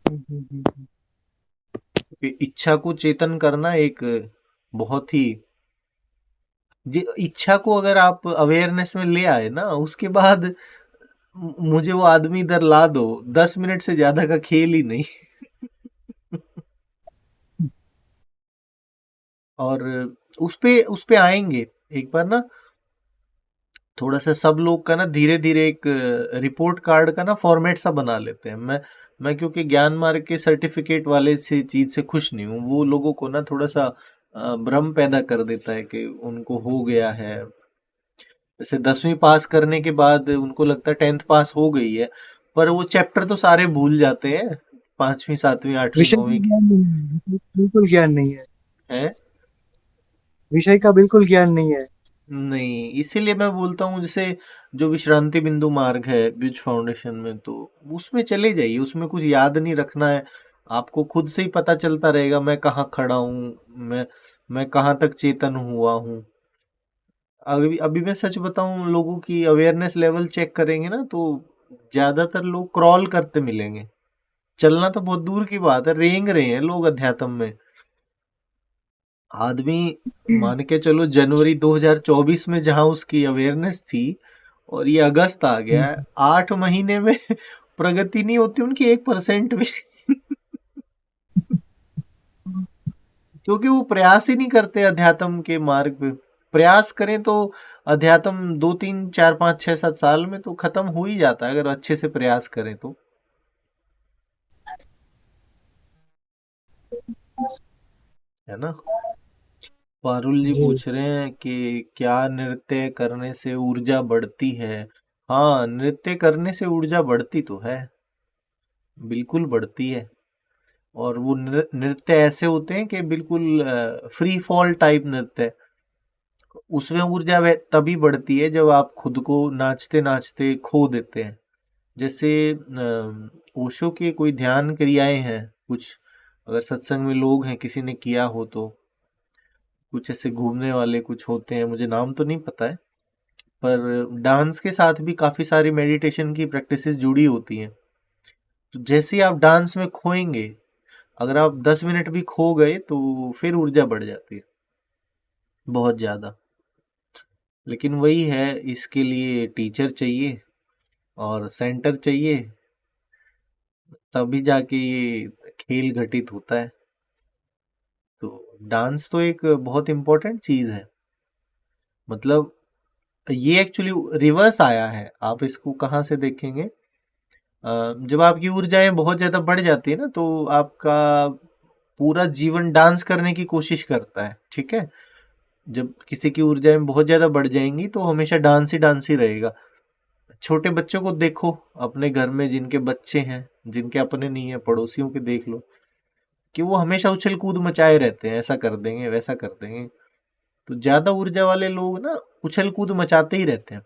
हम्म। क्योंकि इच्छा को चेतन करना एक बहुत ही जी, इच्छा को अगर आप अवेयरनेस में ले आए ना, उसके बाद मुझे वो आदमी इधर ला दो, 10 मिनट से ज्यादा का खेल ही नहीं। और उस पे आएंगे एक बार ना, थोड़ा सा सब लोग का ना धीरे धीरे एक रिपोर्ट कार्ड का ना फॉर्मेट सा बना लेते हैं। मैं क्योंकि ज्ञान मार्ग के सर्टिफिकेट वाले से चीज से खुश नहीं हूँ। वो लोगों को ना थोड़ा सा भ्रम पैदा कर देता है कि उनको हो गया है। जैसे 10वीं पास करने के बाद उनको लगता है 10th पास हो गई है, पर वो चैप्टर तो सारे भूल जाते हैं, 5वीं 7वीं 8वीं विषय 9वीं का के। ज्ञान नहीं है, बिल्कुल ज्ञान नहीं है। हैं। विषय का बिल्कुल ज्ञान नहीं है। नहीं, इसीलिए मैं बोलता हूँ जैसे जो विश्रांति बिंदु मार्ग है बीज फाउंडेशन में, तो उसमें चले जाइए, उसमें कुछ याद नहीं रखना है। आपको खुद से ही पता चलता रहेगा मैं कहाँ खड़ा हूँ, मैं कहाँ तक चेतन हुआ हूँ। अभी अभी मैं सच बताऊं, लोगों की अवेयरनेस लेवल चेक करेंगे ना, तो ज्यादातर लोग क्रॉल करते मिलेंगे। चलना तो बहुत दूर की बात है, रेंग रहे हैं लोग अध्यात्म में। आदमी मान के चलो जनवरी 2024 में जहां उसकी अवेयरनेस थी, और ये अगस्त आ गया है, 8 महीने में प्रगति नहीं होती उनकी 1% भी। क्योंकि वो प्रयास ही नहीं करते अध्यात्म के मार्ग पे। प्रयास करें तो अध्यात्म 2 3 4 5 6 7 साल में तो खत्म हो ही जाता है, अगर अच्छे से प्रयास करें तो। है ना। पारुल जी जी। पूछ रहे हैं कि क्या नृत्य करने से ऊर्जा बढ़ती है। हाँ, नृत्य करने से ऊर्जा बढ़ती तो है, बिल्कुल बढ़ती है। और वो नृत्य ऐसे होते हैं कि बिल्कुल फ्री फॉल टाइप नृत्य। उसमें ऊर्जा तभी बढ़ती है जब आप खुद को नाचते नाचते खो देते हैं। जैसे ओशो के कोई ध्यान क्रियाएं हैं कुछ, अगर सत्संग में लोग हैं किसी ने किया हो तो, कुछ ऐसे घूमने वाले कुछ होते हैं, मुझे नाम तो नहीं पता है। पर डांस के साथ भी काफी सारी मेडिटेशन की प्रैक्टिसेस जुड़ी होती हैं। तो जैसे ही आप डांस में खोएंगे, अगर आप 10 मिनट भी खो गए तो फिर ऊर्जा बढ़ जाती है बहुत ज्यादा। लेकिन वही है, इसके लिए टीचर चाहिए और सेंटर चाहिए, तभी जाके ये खेल घटित होता है। तो डांस तो एक बहुत इम्पोर्टेंट चीज है। मतलब ये एक्चुअली रिवर्स आया है, आप इसको कहाँ से देखेंगे। जब आपकी ऊर्जाएं बहुत ज्यादा बढ़ जाती है ना, तो आपका पूरा जीवन डांस करने की कोशिश करता है, ठीक है। जब किसी की ऊर्जाएं बहुत ज्यादा बढ़ जाएंगी तो हमेशा डांस ही रहेगा। छोटे बच्चों को देखो अपने घर में, जिनके बच्चे हैं, जिनके अपने नहीं है, पड़ोसियों के देख लो, कि वो हमेशा उछल कूद मचाए रहते हैं, ऐसा कर देंगे वैसा कर देंगे। तो ज्यादा ऊर्जा वाले लोग ना उछल कूद मचाते ही रहते हैं।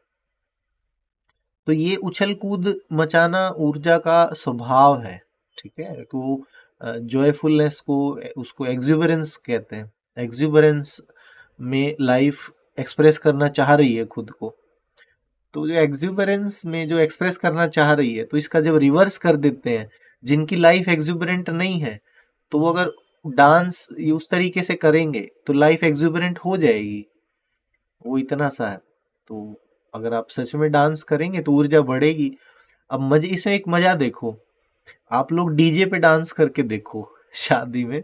तो ये उछल कूद मचाना ऊर्जा का स्वभाव है, ठीक है। तो जॉयफुलनेस को, उसको एक्जुबरेंस कहते हैं। एक्जुबरेंस में लाइफ एक्सप्रेस करना चाह रही है खुद को। तो जो एक्जुबरेंस में जो एक्सप्रेस करना चाह रही है, तो इसका जब रिवर्स कर देते हैं, जिनकी लाइफ एक्जुबरेंट नहीं है, तो वो अगर डांस ये उस तरीके से करेंगे तो लाइफ एक्जुबरेंट हो जाएगी। वो इतना सा है। तो अगर आप सच में डांस करेंगे तो ऊर्जा बढ़ेगी। अब मजे, इसमें एक मजा देखो, आप लोग डीजे पे डांस करके देखो शादी में,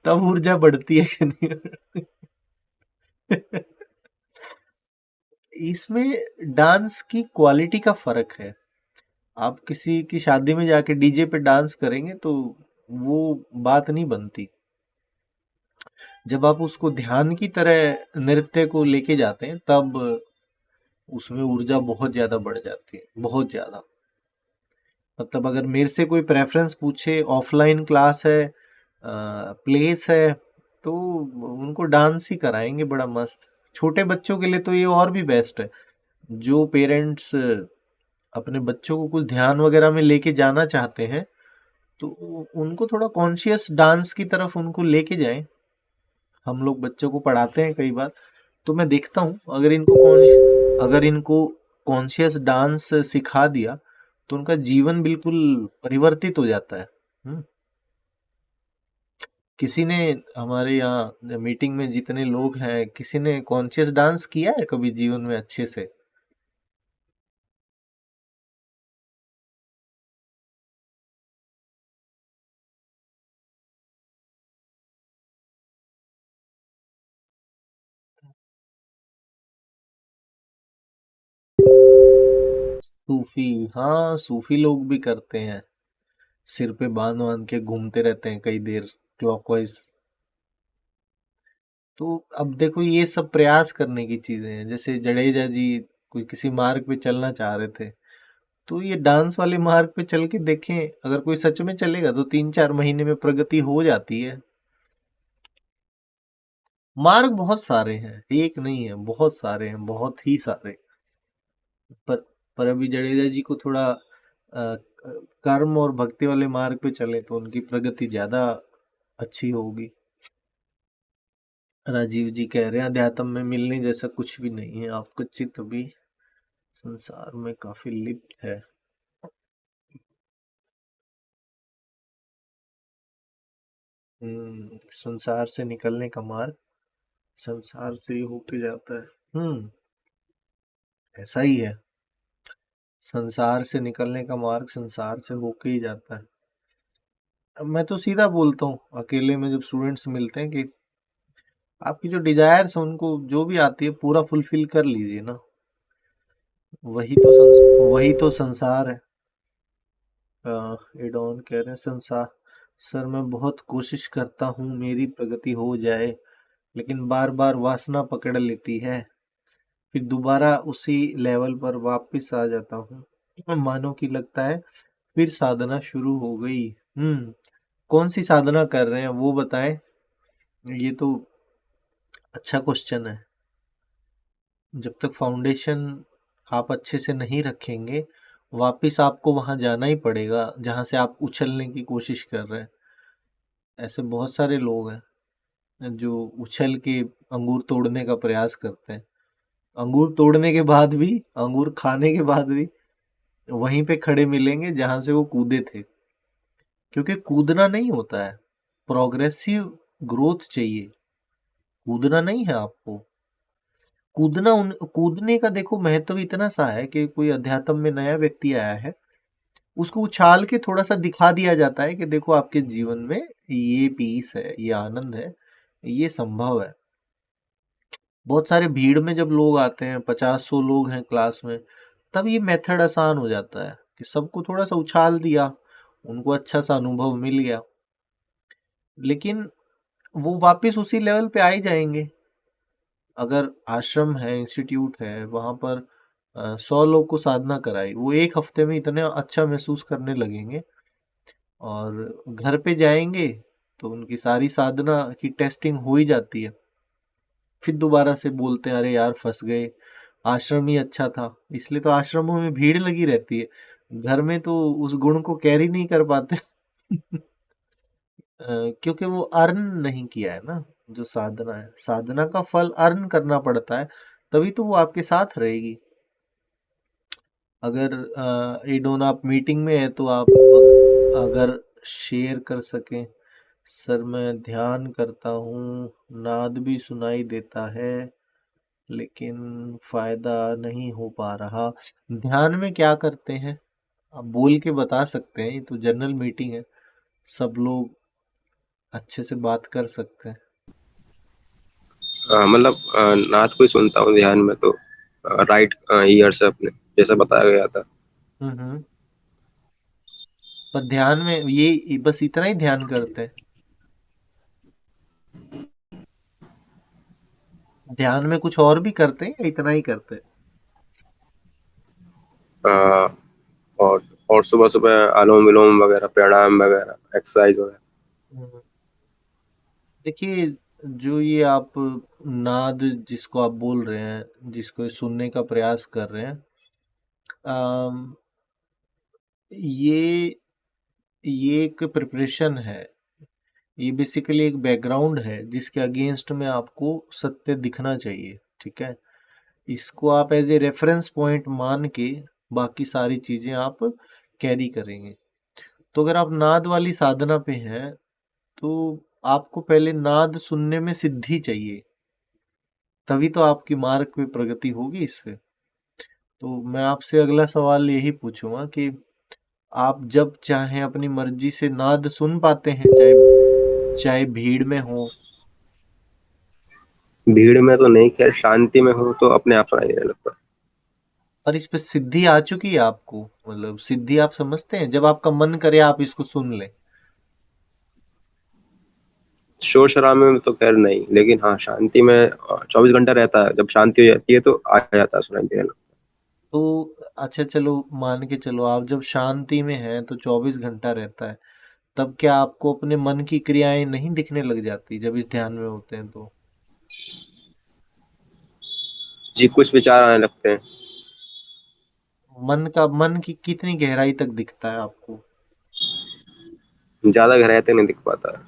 तब ऊर्जा बढ़ती है कि नहीं। इसमें डांस की क्वालिटी का फर्क है। आप किसी की शादी में जाके डीजे पे डांस करेंगे तो वो बात नहीं बनती। जब आप उसको ध्यान की तरह नृत्य को लेके जाते हैं, तब उसमें ऊर्जा बहुत ज़्यादा बढ़ जाती है, बहुत ज़्यादा। मतलब अगर मेरे से कोई प्रेफ़रेंस पूछे, ऑफ़लाइन क्लास है, प्लेस है, तो उनको डांस ही कराएँगे बड़ा मस्त। छोटे बच्चों के लिए तो ये और भी बेस्ट है। जो पेरेंट्स अपने बच्चों को कुछ ध्यान वगैरह में लेके जाना चाहते हैं, तो उनको थोड़ा कॉन्शियस डांस की तरफ उनको लेके जाएँ। हम लोग बच्चों को पढ़ाते हैं कई बार, तो मैं देखता हूँ अगर इनको कॉन्शियस डांस सिखा दिया, तो उनका जीवन बिल्कुल परिवर्तित हो जाता है। हुँ। किसी ने हमारे यहाँ मीटिंग में जितने लोग हैं, किसी ने कॉन्शियस डांस किया है कभी जीवन में अच्छे से? सूफी, हाँ, सूफी लोग भी करते हैं। सिर पे बांध-वाँध के घूमते रहते हैं कई देर क्लॉकवाइज़। तो अब देखो ये सब प्रयास करने की चीजें हैं। जैसे जडेजा जी कोई किसी मार्ग पे चलना चाह रहे थे, तो ये डांस वाले मार्ग पे चल के देखें, अगर कोई सच में चलेगा तो 3-4 महीने में प्रगति हो जाती है। मार्ग बहुत सारे हैं, एक नहीं है, बहुत सारे हैं, बहुत ही सारे। पर पर अभी जडेजा जी को थोड़ा कर्म और भक्ति वाले मार्ग पे चले तो उनकी प्रगति ज्यादा अच्छी होगी। राजीव जी कह रहे हैं अध्यात्म में मिलने जैसा कुछ भी नहीं है, आपका चित्त भी संसार में काफी लिप्त है। संसार से निकलने का मार्ग संसार से ही होके जाता है। ऐसा ही है। संसार से निकलने का मार्ग संसार से होके ही जाता है। अब मैं तो सीधा बोलता हूँ अकेले में जब स्टूडेंट्स मिलते हैं कि आपकी जो डिजायर्स है उनको जो भी आती है पूरा फुलफिल कर लीजिए ना। वही तो संसार है। एडॉन कह रहे हैं संसार सर मैं बहुत कोशिश करता हूँ मेरी प्रगति हो जाए, लेकिन बार बार वासना पकड़ लेती है, फिर दोबारा उसी लेवल पर वापस आ जाता हूँ, मानो कि लगता है फिर साधना शुरू हो गई। कौन सी साधना कर रहे हैं वो बताएं। ये तो अच्छा क्वेश्चन है। जब तक फाउंडेशन आप अच्छे से नहीं रखेंगे, वापस आपको वहां जाना ही पड़ेगा जहां से आप उछलने की कोशिश कर रहे हैं। ऐसे बहुत सारे लोग हैं जो उछल के अंगूर तोड़ने का प्रयास करते हैं। अंगूर तोड़ने के बाद भी, अंगूर खाने के बाद भी वहीं पे खड़े मिलेंगे जहां से वो कूदे थे। क्योंकि कूदना नहीं होता है, प्रोग्रेसिव ग्रोथ चाहिए। कूदना नहीं है आपको। कूदने का देखो महत्व इतना सा है कि कोई अध्यात्म में नया व्यक्ति आया है, उसको उछाल के थोड़ा सा दिखा दिया जाता है कि देखो आपके जीवन में ये पीस है, ये आनंद है, ये संभव है। बहुत सारे भीड़ में जब लोग आते हैं, 50-100 लोग हैं क्लास में, तब ये मेथड आसान हो जाता है कि सबको थोड़ा सा उछाल दिया, उनको अच्छा सा अनुभव मिल गया। लेकिन वो वापस उसी लेवल पे आ ही जाएंगे। अगर आश्रम है, इंस्टीट्यूट है, वहां पर 100 लोग को साधना कराई, वो एक हफ्ते में इतना अच्छा महसूस करने लगेंगे, और घर पे जाएंगे तो उनकी सारी साधना की टेस्टिंग हो ही जाती है। फिर दोबारा से बोलते हैं अरे यार फंस गए, आश्रम ही अच्छा था। इसलिए तो आश्रमों में भीड़ लगी रहती है, घर में तो उस गुण को कैरी नहीं कर पाते। क्योंकि वो अर्न नहीं किया है ना। जो साधना है, साधना का फल अर्न करना पड़ता है, तभी तो वो आपके साथ रहेगी। अगर एडोन आप मीटिंग में है तो आप अगर शेयर कर सकें। सर मैं ध्यान करता हूँ, नाद भी सुनाई देता है, लेकिन फायदा नहीं हो पा रहा। ध्यान में क्या करते हैं आप बोल के बता सकते हैं? ये तो जनरल मीटिंग है, सब लोग अच्छे से बात कर सकते हैं। मतलब नाथ को ही सुनता हूँ ध्यान में, तो राइट ईयर से अपने, जैसा बताया गया था। हम्म। पर ध्यान में ये बस इतना ही ध्यान करते हैं? ध्यान में कुछ और भी करते हैं या इतना ही करते हैं? अ, और और सुबह-सुबह अनुलोम-विलोम वगैरह, प्राणायाम वगैरह, एक्सरसाइज वगैरह। हम्म, देखिए, जो ये आप नाद जिसको आप बोल रहे हैं, जिसको सुनने का प्रयास कर रहे हैं, अम, ये ये एक प्रिपरेशन है। ये बेसिकली एक बैकग्राउंड है जिसके अगेंस्ट में आपको सत्य दिखना चाहिए। ठीक है, इसको आप एज ए रेफरेंस पॉइंट मान के बाकी सारी चीजें आप कैरी करेंगे। तो अगर आप नाद वाली साधना पे हैं, तो आपको पहले नाद सुनने में सिद्धि चाहिए, तभी तो आपकी मार्ग पे प्रगति होगी इस पे। तो मैं आपसे अगला सवाल यही पूछूंगा कि आप जब चाहें अपनी मर्जी से नाद सुन पाते हैं, चाहे चाहे भीड़ में हो। भीड़ में तो नहीं, खैर शांति में हूँ तो अपने आप सुनाई देने लगता है। और इस पे सिद्धि आ चुकी है आपको, मतलब सिद्धि आप समझते हैं जब आपका मन करे आप इसको सुन लें। शोर शराबे में तो खैर नहीं, लेकिन हाँ शांति में 24 घंटा रहता है, जब शांति हो जाती है तो आ जाता है सुनाई देने लगता तो अच्छा, चलो मान के चलो आप जब शांति में हैं तो 24 घंटा रहता है, तब क्या आपको अपने मन की क्रियाएं नहीं दिखने लग जाती जब इस ध्यान में होते हैं तो? है। जी, कुछ विचार आने लगते हैं। मन की कितनी गहराई तक दिखता है आपको? ज्यादा गहराई तक नहीं दिख पाता है।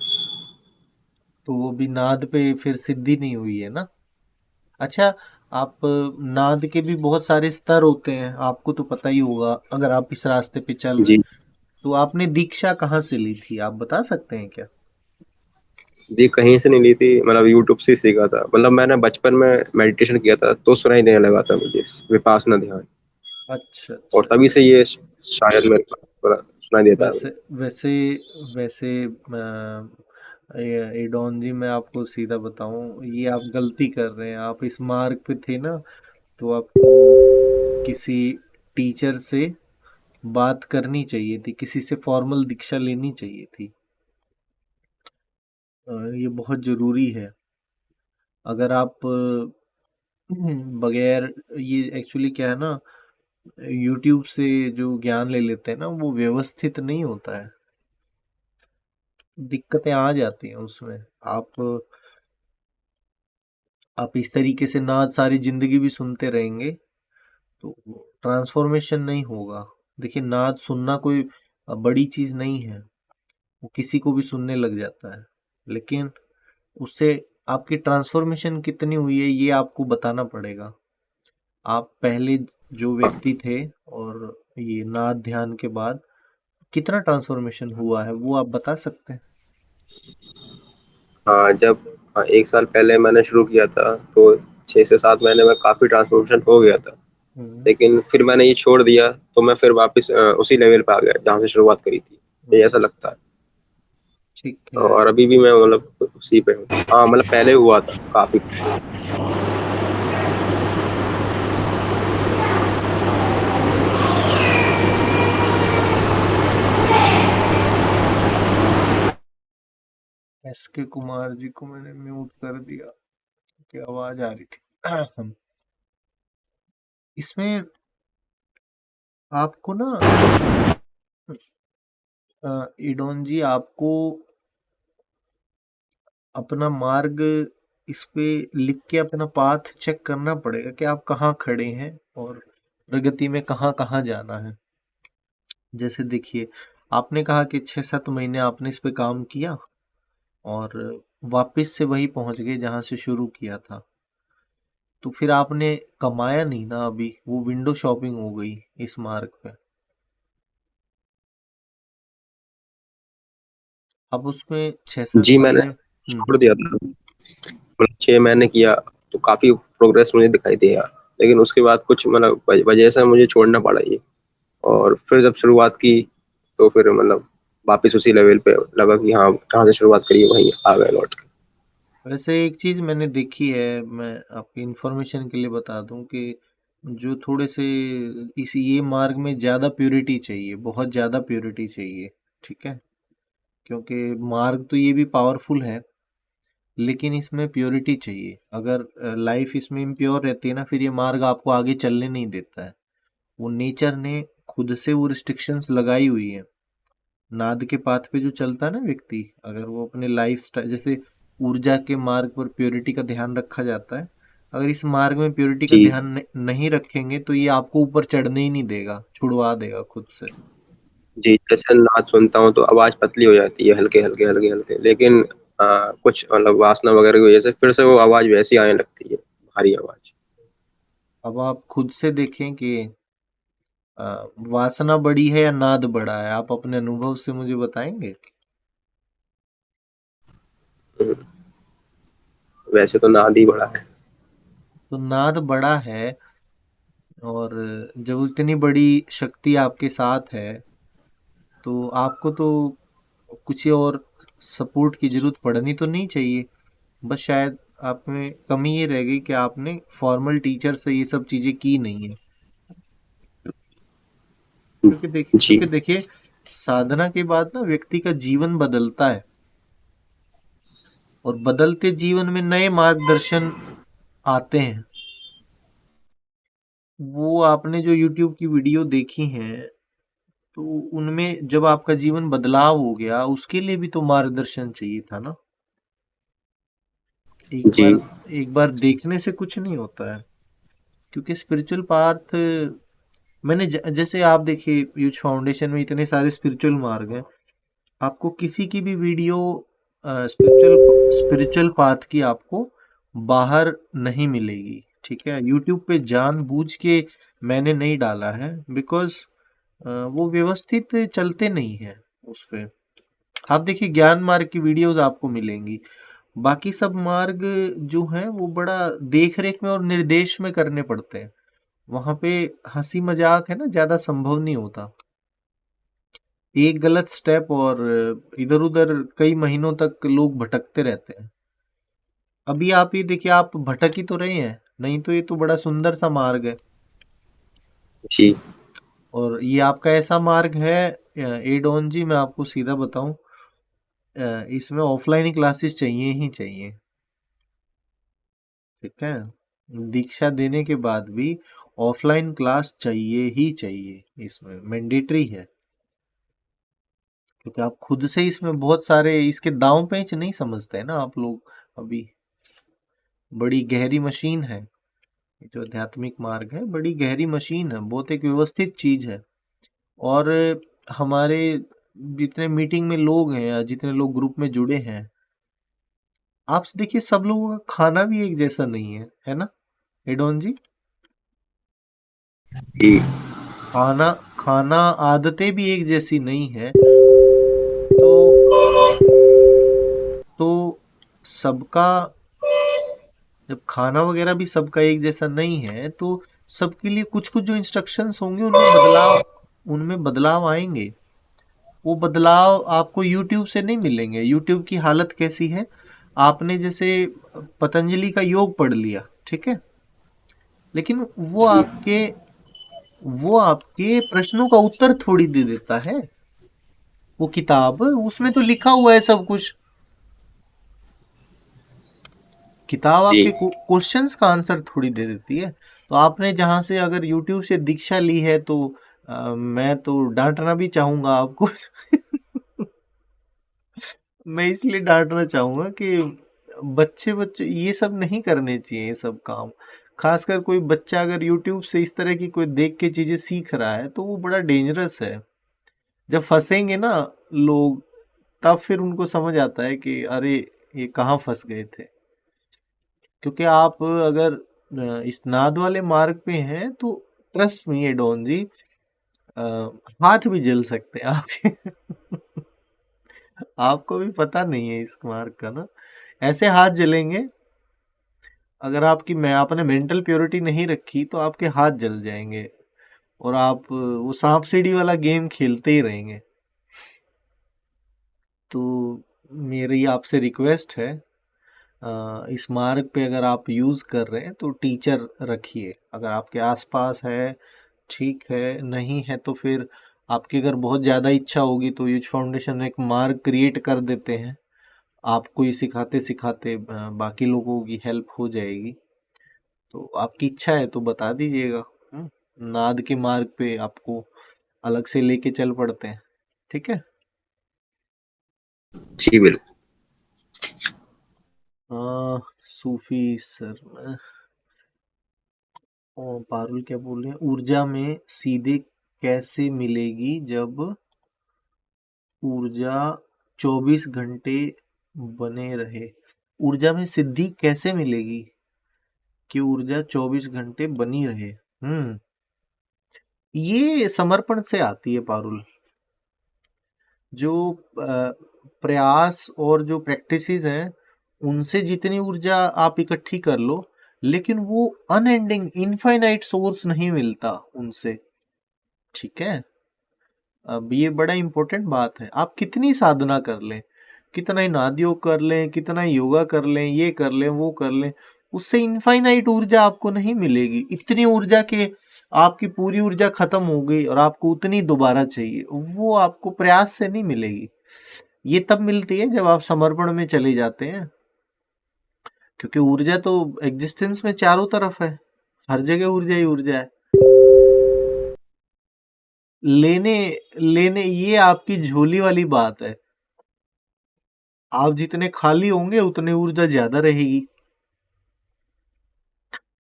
तो वो भी नाद पे फिर सिद्धि नहीं हुई है ना। अच्छा, आप नाद के भी बहुत सारे स्तर होते हैं, आपको तो पता ही होगा अगर आप इस रास्ते पे चल रहे जी, हैं। तो आपने दीक्षा कहाँ से ली थी, आप बता सकते हैं क्या? जी कहीं से नहीं ली थी, मतलब यूट्यूब से ही सीखा था। मतलब मैंने बचपन में मेडिटेशन किया था तो सुनाई देने लगा था मुझे, विपासना ध्यान। अच्छा और अच्छा तभी अच्छा। से ये शायद मेरे को थोड़ा सुनाई देता है वैसे मुझे। वैसे वैसे ये डॉन जी, मैं आपको सीधा बताऊं, ये आप गलती कर रहे हैं। आप इस मार्ग पे थे ना, तो आपको किसी टीचर से बात करनी चाहिए थी, किसी से फॉर्मल दीक्षा लेनी चाहिए थी। ये बहुत ज़रूरी है। अगर आप बगैर, ये एक्चुअली क्या है ना, यूट्यूब से जो ज्ञान ले लेते हैं ना, वो व्यवस्थित नहीं होता है, दिक्कतें आ जाती हैं उसमें। आप आप इस तरीके से नाद सारी जिंदगी भी सुनते रहेंगे तो ट्रांसफॉर्मेशन नहीं होगा। देखिए, नाद सुनना कोई बड़ी चीज नहीं है, वो किसी को भी सुनने लग जाता है, लेकिन उससे आपकी ट्रांसफॉर्मेशन कितनी हुई है ये आपको बताना पड़ेगा। आप पहले जो व्यक्ति थे और ये नाद ध्यान के बाद कितना ट्रांसफॉर्मेशन हुआ है वो आप बता सकते हैं? हाँ, जब 1 साल पहले मैंने शुरू किया था तो 6 से 7 महीने में काफी ट्रांसफॉर्मेशन हो गया था। हम्म। लेकिन फिर मैंने ये छोड़ दिया तो मैं फिर वापस उसी लेवल पे आ गया जहाँ से शुरुआत करी थी, ये हम्म, ऐसा लगता है। ठीक है। और अभी भी मैं मतलब उसी पे हूँ। हाँ, मतलब पहले हुआ था काफी कुछ। एस के कुमार जी को मैंने म्यूट कर दिया कि आवाज आ रही थी। इसमें आपको ना, इडोन जी, आपको अपना मार्ग इस पे लिख के अपना पाथ चेक करना पड़ेगा कि आप कहाँ खड़े हैं और प्रगति में कहाँ कहाँ जाना है। जैसे देखिए, आपने कहा कि 6-7 महीने आपने इस पे काम किया और वापस से वही पहुंच गए जहां से शुरू किया था। तो फिर आपने कमाया नहीं ना, अभी वो विंडो शॉपिंग हो गई इस मार्ग पे। अब उसमें छह सात जी, मैंने महीने छोड़ दिया था। मतलब 6 महीने किया तो काफी प्रोग्रेस मुझे दिखाई दिया, लेकिन उसके बाद कुछ मतलब वजह से मुझे छोड़ना पड़ा ये। और फिर जब शुरुआत की तो फिर मतलब वापस उसी लेवल पे लगा कि हाँ, कहाँ से शुरुआत करी वहीं आ गए लौट के। वैसे एक चीज मैंने देखी है, मैं आपकी इंफॉर्मेशन के लिए बता दूं कि जो थोड़े से इस ये मार्ग में ज्यादा प्योरिटी चाहिए, बहुत ज्यादा प्योरिटी चाहिए। ठीक है, क्योंकि मार्ग तो ये भी पावरफुल है, लेकिन इसमें प्योरिटी चाहिए। अगर लाइफ इसमें इम्प्योर रहती है ना, फिर ये मार्ग आपको आगे चलने नहीं देता है। वो नेचर ने खुद से वो रिस्ट्रिक्शंस लगाई हुई है। नाद के पाथ पे जो चलता है ना व्यक्ति, अगर वो अपने लाइफ स्टाइल, जैसे ऊर्जा के मार्ग पर प्योरिटी का ध्यान रखा जाता है, अगर इस मार्ग में प्योरिटी का जी ध्यान नहीं रखेंगे तो ये आपको ऊपर चढ़ने ही नहीं देगा, छुड़वा देगा खुद से। जी, जैसे नाद सुनता हूँ तो आवाज पतली हो जाती है, हल्के हल्के हल्के हल्के, लेकिन कुछ मतलब वासना वगैरह की वजह से फिर से वो आवाज वैसी आने लगती है, भारी आवाज। अब आप खुद से देखें कि वासना बड़ी है या नाद बड़ा है, आप अपने अनुभव से मुझे बताएंगे। हम्म, वैसे तो नाद ही बड़ा है। तो नाद बड़ा है, और जब इतनी बड़ी शक्ति आपके साथ है तो आपको तो कुछ और सपोर्ट की जरूरत पड़नी तो नहीं चाहिए। बस शायद आप में कमी ये रह गई कि आपने फॉर्मल टीचर से ये सब चीजें की नहीं है। जी क्योंकि देखिए, साधना के बाद ना व्यक्ति का जीवन बदलता है, और बदलते जीवन में नए मार्गदर्शन आते हैं। वो आपने जो YouTube की वीडियो देखी हैं, तो उनमें जब आपका जीवन बदलाव हो गया, उसके लिए भी तो मार्गदर्शन चाहिए था ना। एक जी बार एक बार देखने से कुछ नहीं होता है, क्योंकि स्पिरिचुअल पाथ, जैसे आप देखिए यूथ फाउंडेशन में इतने सारे स्पिरिचुअल मार्ग हैं, आपको किसी की भी वीडियो स्पिरिचुअल स्पिरिचुअल पाथ की आपको बाहर नहीं मिलेगी। ठीक है, यूट्यूब पे जानबूझ के मैंने नहीं डाला है, बिकॉज वो व्यवस्थित चलते नहीं है उस पे। आप देखिए ज्ञान मार्ग की वीडियोस आपको मिलेंगी, बाकी सब मार्ग जो हैं वो बड़ा देख रेख में और निर्देश में करने पड़ते हैं। वहां पे हंसी मजाक है ना, ज्यादा संभव नहीं होता। एक गलत स्टेप और इधर उधर कई महीनों तक लोग भटकते रहते हैं। अभी आप ये देखिए, आप भटक ही तो रहे हैं, नहीं तो ये तो बड़ा सुंदर सा मार्ग है। जी और ये आपका ऐसा मार्ग है, ए डॉन जी, मैं आपको सीधा बताऊं, इसमें ऑफलाइन ही क्लासेस चाहिए ही चाहिए। ठीक है, दीक्षा देने के बाद भी ऑफलाइन क्लास चाहिए ही चाहिए, इसमें मैंडेटरी है। क्योंकि आप खुद से इसमें बहुत सारे इसके दांव पेच नहीं समझते हैं ना आप लोग अभी। बड़ी गहरी मशीन है, ये जो आध्यात्मिक मार्ग है बड़ी गहरी मशीन है, बहुत एक व्यवस्थित चीज है। और हमारे जितने मीटिंग में लोग हैं या जितने लोग ग्रुप में जुड़े हैं, आप देखिए सब लोगों का खाना भी एक जैसा नहीं है ना एडोन जी। जी खाना खाना आदतें भी एक जैसी नहीं है। तो तो सबका, जब खाना वगैरह भी सबका एक जैसा नहीं है, तो सबके लिए कुछ कुछ जो इंस्ट्रक्शंस होंगे उनमें बदलाव आएंगे। वो बदलाव आपको यूट्यूब से नहीं मिलेंगे। यूट्यूब की हालत कैसी है, आपने जैसे पतंजलि का योग पढ़ लिया, ठीक है, लेकिन जी वो आपके प्रश्नों का उत्तर थोड़ी दे देता है। वो किताब, उसमें तो लिखा हुआ है सब कुछ। किताब जी आपके क्वेश्चंस का आंसर थोड़ी दे देती है। तो आपने जहां से अगर यूट्यूब से दीक्षा ली है, तो मैं तो डांटना भी चाहूंगा आपको। मैं इसलिए डांटना चाहूंगा कि बच्चे बच्चे ये सब नहीं करने चाहिए, ये सब काम। खासकर कोई बच्चा अगर यूट्यूब से इस तरह की कोई देख के चीजें सीख रहा है, तो वो बड़ा डेंजरस है। जब फंसेंगे ना लोग, तब फिर उनको समझ आता है कि अरे ये कहाँ फंस गए थे। क्योंकि आप अगर इस नाद वाले मार्ग पे हैं, तो ट्रस्ट मी ये डॉन जी, अ, हाथ भी जल सकते हैं आपके। आपको भी पता नहीं है इस मार्ग का ना, ऐसे हाथ जलेंगे। अगर आपने मेंटल प्योरिटी नहीं रखी तो आपके हाथ जल जाएंगे, और आप वो सांप सीढ़ी वाला गेम खेलते ही रहेंगे। तो मेरी आपसे रिक्वेस्ट है, इस मार्ग पे अगर आप यूज़ कर रहे हैं तो टीचर रखिए। अगर आपके आसपास है ठीक है, नहीं है तो फिर आपकी अगर बहुत ज़्यादा इच्छा होगी तो यूथ फाउंडेशन एक मार्ग क्रिएट कर देते हैं। आपको ये सिखाते सिखाते बाकी लोगों की हेल्प हो जाएगी। तो आपकी इच्छा है तो बता दीजिएगा। नाद के मार्ग पे आपको अलग से लेके चल पड़ते हैं। ठीक है। जी बिल्कुल। सूफी सर पारुल क्या बोल रहे हैं, ऊर्जा में सीधे कैसे मिलेगी जब ऊर्जा 24 घंटे बने रहे। ऊर्जा में सिद्धि कैसे मिलेगी कि ऊर्जा 24 घंटे बनी रहे। ये समर्पण से आती है पारुल। जो प्रयास और जो प्रैक्टिसेस हैं उनसे जितनी ऊर्जा आप इकट्ठी कर लो, लेकिन वो अनएंडिंग इनफाइनाइट सोर्स नहीं मिलता उनसे। ठीक है। अब ये बड़ा इंपॉर्टेंट बात है। आप कितनी साधना कर लें, कितना ही नाद योग कर लें, कितना ही योगा कर लें, ये कर लें, वो कर लें, उससे इनफाइनाइट ऊर्जा आपको नहीं मिलेगी। इतनी ऊर्जा के आपकी पूरी ऊर्जा खत्म हो गई और आपको उतनी दोबारा चाहिए, वो आपको प्रयास से नहीं मिलेगी। ये तब मिलती है जब आप समर्पण में चले जाते हैं, क्योंकि ऊर्जा तो एग्जिस्टेंस में चारों तरफ है, हर जगह ऊर्जा ही ऊर्जा है। लेने लेने ये आपकी झोली वाली बात है। आप जितने खाली होंगे उतनी ऊर्जा ज्यादा रहेगी।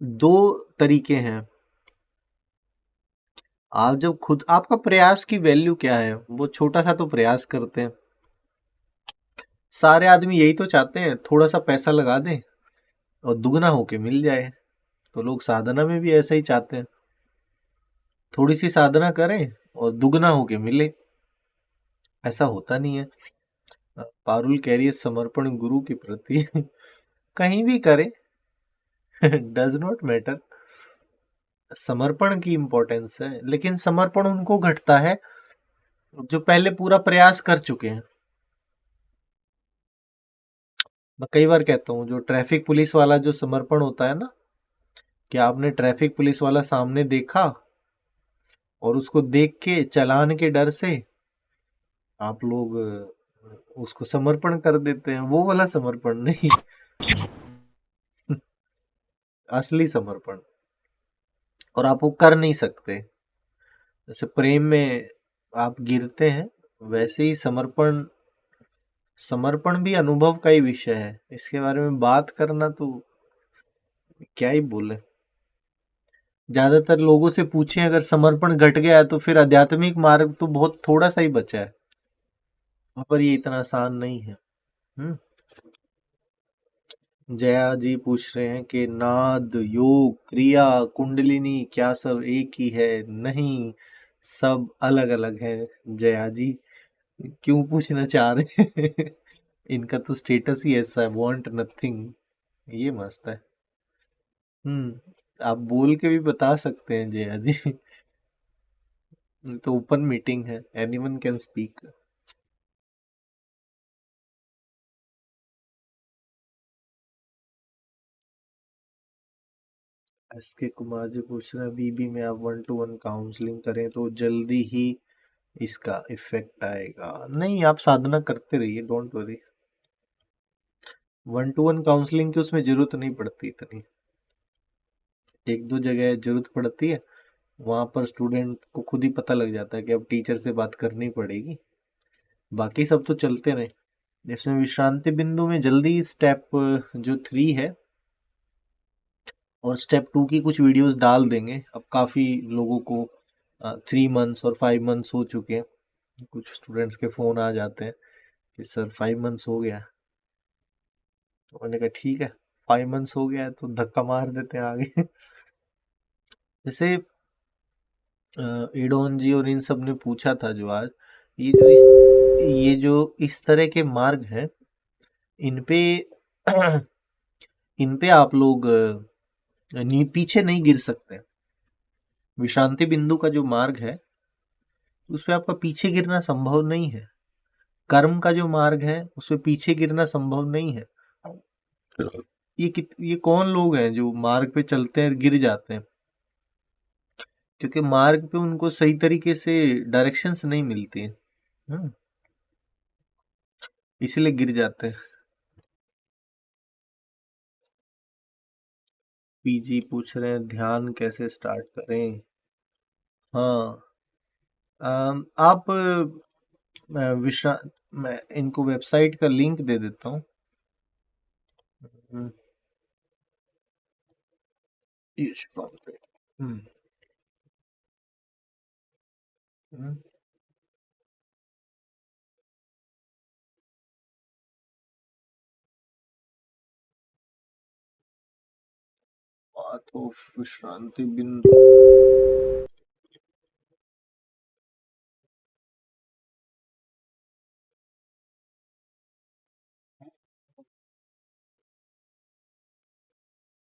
दो तरीके हैं। आप जब खुद आपका प्रयास की वैल्यू क्या है, वो छोटा सा तो प्रयास करते हैं। सारे आदमी यही तो चाहते हैं, थोड़ा सा पैसा लगा दें और दुगना होके मिल जाए। तो लोग साधना में भी ऐसा ही चाहते हैं, थोड़ी सी साधना करें और दुगना होके मिले। ऐसा होता नहीं है। पारुल कह रही है समर्पण गुरु के प्रति कहीं भी करे डज नॉट मैटर। समर्पण की इंपॉर्टेंस है, लेकिन समर्पण उनको घटता है जो पहले पूरा प्रयास कर चुके हैं। मैं कई बार कहता हूँ, जो ट्रैफिक पुलिस वाला जो समर्पण होता है ना, कि आपने ट्रैफिक पुलिस वाला सामने देखा और उसको देख के चालान के डर से आप लोग उसको समर्पण कर देते हैं, वो वाला समर्पण नहीं असली समर्पण। और आप वो कर नहीं सकते। जैसे प्रेम में आप गिरते हैं, वैसे ही समर्पण समर्पण भी अनुभव का ही विषय है। इसके बारे में बात करना तो क्या ही बोले। ज्यादातर लोगों से पूछें, अगर समर्पण घट गया है तो फिर आध्यात्मिक मार्ग तो बहुत थोड़ा सा ही बचा है, वहां पर ये इतना आसान नहीं है। हम्म। जया जी पूछ रहे हैं कि नाद, योग, क्रिया, कुंडलिनी क्या सब एक ही है? नहीं, सब अलग अलग है। जया जी क्यों पूछना चाह रहे हैं इनका तो स्टेटस ही ऐसा है, वांट नथिंग। ये मस्त है। आप बोल के भी बता सकते हैं जया जी तो ओपन मीटिंग है, एनीवन कैन स्पीक। एस के कुमार जी पूछ रहे हैं बीबी में आप 1-to-1 काउंसलिंग करें तो जल्दी ही इसका इफेक्ट आएगा? नहीं, आप साधना करते रहिए, डोंट वरी। 1-to-1 काउंसलिंग की उसमें जरूरत नहीं पड़ती इतनी। एक दो जगह जरूरत पड़ती है, वहां पर स्टूडेंट को खुद ही पता लग जाता है कि अब टीचर से बात करनी पड़ेगी। बाकी सब तो चलते रहे। इसमें विश्रांति बिंदु में जल्दी स्टेप जो 3 है और स्टेप 2 की कुछ वीडियोस डाल देंगे। अब काफ़ी लोगों को 3 मंथ्स और 5 मंथ्स हो चुके हैं। कुछ स्टूडेंट्स के फ़ोन आ जाते हैं कि सर 5 मंथ्स हो गया। तो मैंने कहा ठीक है, 5 मंथ्स हो गया है तो धक्का मार देते हैं आगे जैसे एडोन जी और इन सब ने पूछा था जो आज, ये जो इस तरह के मार्ग हैं, इन पे इन पे आप लोग पीछे नहीं गिर सकते। विश्रांति बिंदु का जो मार्ग है उस पे आपका पीछे गिरना संभव नहीं है। कर्म का जो मार्ग है उस पे पीछे गिरना संभव नहीं है। ये कौन लोग हैं जो मार्ग पे चलते हैं गिर जाते हैं? क्योंकि मार्ग पे उनको सही तरीके से डायरेक्शंस नहीं मिलती हैं। हम्म, इसलिए गिर जाते हैं। पीजी पूछ रहे हैं ध्यान कैसे स्टार्ट करें? हाँ। आप विश्रा मैं इनको वेबसाइट का लिंक दे देता हूँ। हम्म, विश्रांति। हम्म, हम्म, तो विश्रांति बिंदु।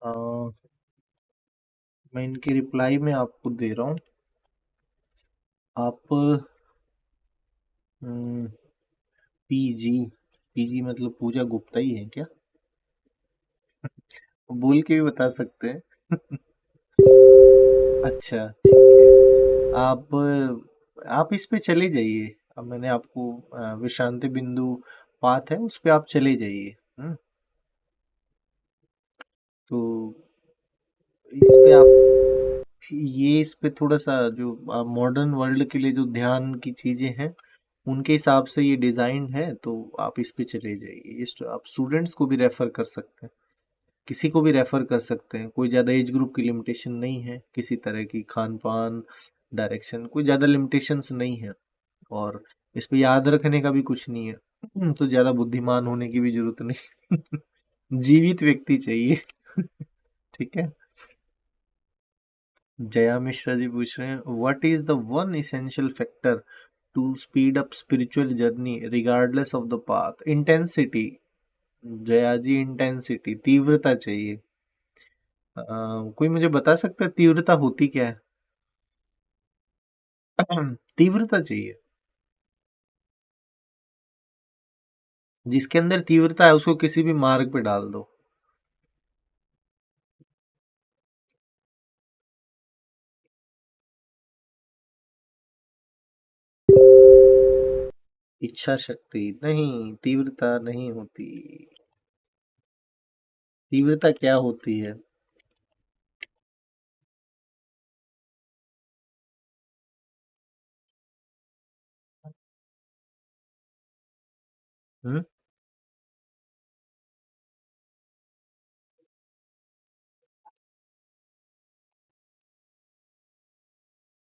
अ, मैं इनकी रिप्लाई में आपको दे रहा हूँ। आप पीजी पीजी मतलब पूजा गुप्ता ही है क्या? बोल के भी बता सकते हैं। अच्छा, ठीक है। आप इस पे चले जाइए। अब मैंने आपको विश्रांति बिंदु पाथ है, उस पे आप चले जाइए। तो इस पे आप ये इस पे थोड़ा सा जो मॉडर्न वर्ल्ड के लिए जो ध्यान की चीजें हैं उनके हिसाब से ये डिजाइन है, तो आप इस पे चले जाइए। आप स्टूडेंट्स को भी रेफर कर सकते हैं, किसी को भी रेफर कर सकते हैं। कोई ज़्यादा एज ग्रुप की लिमिटेशन नहीं है, किसी तरह की खान पान डायरेक्शन कोई ज़्यादा लिमिटेशंस नहीं है। और इस पे याद रखने का भी कुछ नहीं है। तो ज़्यादा बुद्धिमान होने की भी जरूरत नहीं। जीवित व्यक्ति चाहिए। ठीक है। जया मिश्रा जी पूछ रहे हैं, what is the one essential factor to speed up spiritual journey regardless of the path? Intensity. Jaya ji, intensity, तीव्रता चाहिए। कोई मुझे बता सकता है तीव्रता होती क्या है? तीव्रता चाहिए। जिसके अंदर तीव्रता है उसको किसी भी मार्ग पे डाल दो। इच्छा शक्ति नहीं, तीव्रता नहीं होती। तीव्रता क्या होती है? हम्म?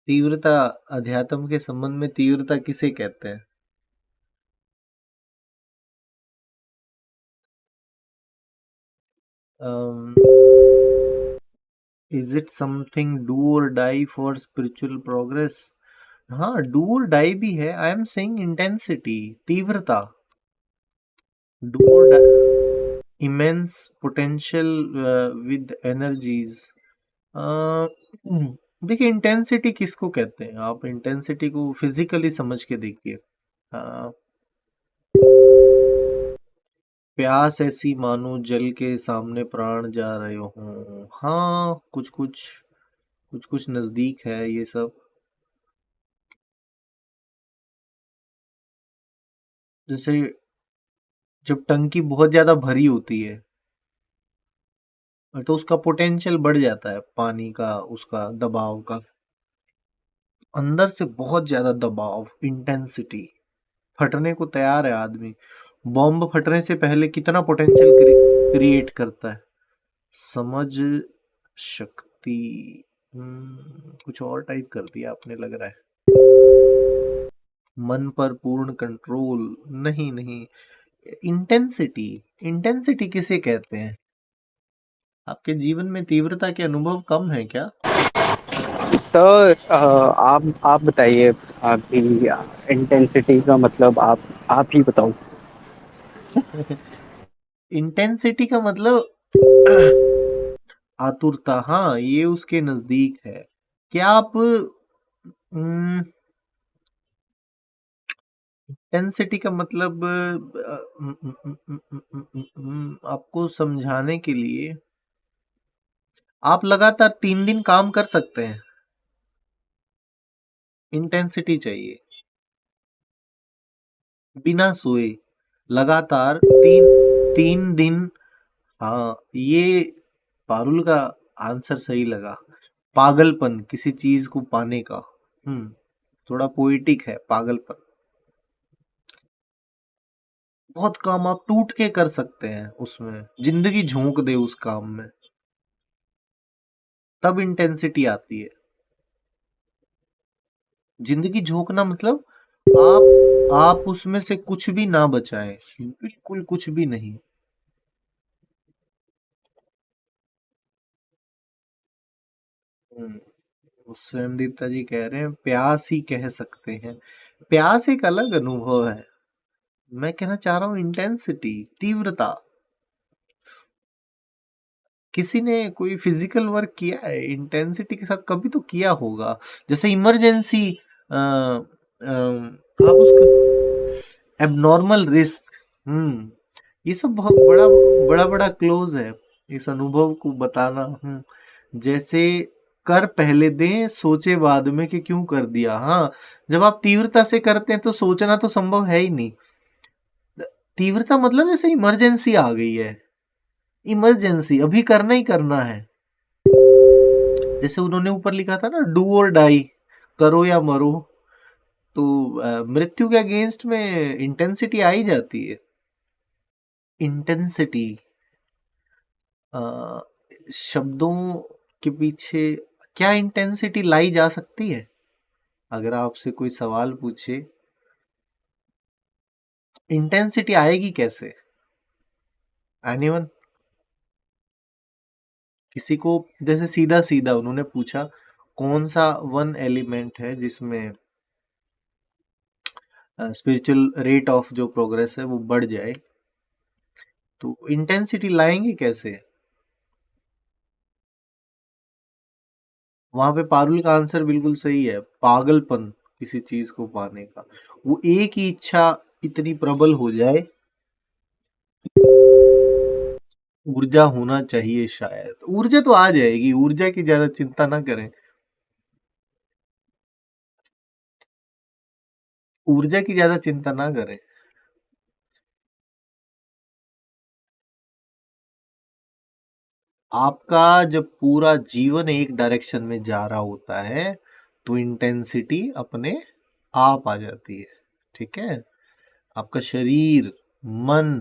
तीव्रता, अध्यात्म के संबंध में तीव्रता किसे कहते हैं? Is it something do or die for spiritual progress? हाँ, डू और डाई भी है। आई एम सेइंग इंटेंसिटी, तीव्रता। Do or die, immense potential with energies. देखिए, इंटेंसिटी किसको कहते हैं? आप इंटेंसिटी को फिजिकली समझ के देखिए। अ, प्यास ऐसी मानो जल के सामने प्राण जा रहे हों। हाँ, कुछ कुछ नजदीक है ये सब। जैसे जब टंकी बहुत ज्यादा भरी होती है तो उसका पोटेंशियल बढ़ जाता है, पानी का, उसका दबाव का। अंदर से बहुत ज्यादा दबाव, इंटेंसिटी, फटने को तैयार है आदमी। बॉम्ब फटने से पहले कितना पोटेंशियल क्रिएट करता है। समझ शक्ति। कुछ और टाइप कर दिया आपने लग रहा है। मन पर पूर्ण कंट्रोल। नहीं नहीं, इंटेंसिटी। इंटेंसिटी किसे कहते हैं? आपके जीवन में तीव्रता के अनुभव कम है क्या? सर आप बताइए। आपकी इंटेंसिटी का मतलब आप ही बताओ। इंटेंसिटी का मतलब आतुरता। हाँ, ये उसके नजदीक है। क्या आप इंटेंसिटी का मतलब आपको समझाने के लिए, आप लगातार 3 दिन काम कर सकते हैं, इंटेंसिटी चाहिए। बिना सोए लगातार 3 दिन। हाँ, ये पारुल का आंसर सही लगा। पागलपन किसी चीज को पाने का, थोड़ा पोएटिक है पागलपन। बहुत काम आप टूट के कर सकते हैं उसमें, जिंदगी झोंक दे उस काम में, तब इंटेंसिटी आती है। जिंदगी झोंकना मतलब आप उसमें से कुछ भी ना बचाएं, बिल्कुल कुछ भी नहीं। स्वयं दीप्ता जी कह रहे हैं प्यास ही कह सकते हैं। प्यास एक अलग अनुभव है। मैं कहना चाह रहा हूँ इंटेंसिटी, तीव्रता। किसी ने कोई फिजिकल वर्क किया है इंटेंसिटी के साथ, कभी तो किया होगा। जैसे इमरजेंसी, आप उसको एबनॉर्मल रिस्क, ये सब बहुत बड़ा बड़ा बड़ा क्लोज है इस अनुभव को बताना। जैसे कर पहले दें सोचे बाद में कि क्यों कर दिया। हाँ, जब आप तीव्रता से करते हैं तो सोचना तो संभव है ही नहीं। तीव्रता मतलब जैसे इमरजेंसी आ गई है, इमरजेंसी अभी करना ही करना है। जैसे उन्होंने ऊपर लिखा था ना, डू और डाई, करो या मरो। तो मृत्यु के अगेंस्ट में इंटेंसिटी आ ही जाती है। इंटेंसिटी शब्दों के पीछे क्या इंटेंसिटी लाई जा सकती है? अगर आपसे कोई सवाल पूछे इंटेंसिटी आएगी कैसे? एनीवन? किसी को जैसे सीधा सीधा उन्होंने पूछा कौन सा वन एलिमेंट है जिसमें स्पिरिचुअल रेट ऑफ जो प्रोग्रेस है वो बढ़ जाए, तो इंटेंसिटी लाएंगे कैसे? वहां पे पारुल का आंसर बिल्कुल सही है, पागलपन किसी चीज को पाने का। वो एक ही इच्छा इतनी प्रबल हो जाए, ऊर्जा होना चाहिए शायद। ऊर्जा तो आ जाएगी, ऊर्जा की ज्यादा चिंता ना करें, ऊर्जा की ज्यादा चिंता ना करें। आपका जब पूरा जीवन एक डायरेक्शन में जा रहा होता है तो इंटेंसिटी अपने आप आ जाती है। ठीक है, आपका शरीर, मन,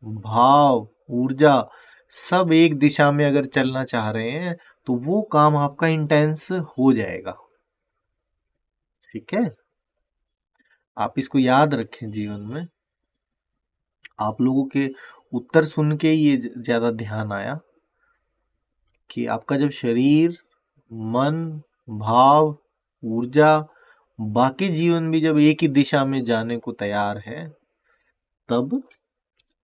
भाव, ऊर्जा सब एक दिशा में अगर चलना चाह रहे हैं तो वो काम आपका इंटेंस हो जाएगा। ठीक है, आप इसको याद रखें जीवन में। आप लोगों के उत्तर सुन के ये ज्यादा ध्यान आया कि आपका जब शरीर, मन, भाव, ऊर्जा, बाकी जीवन भी जब एक ही दिशा में जाने को तैयार है, तब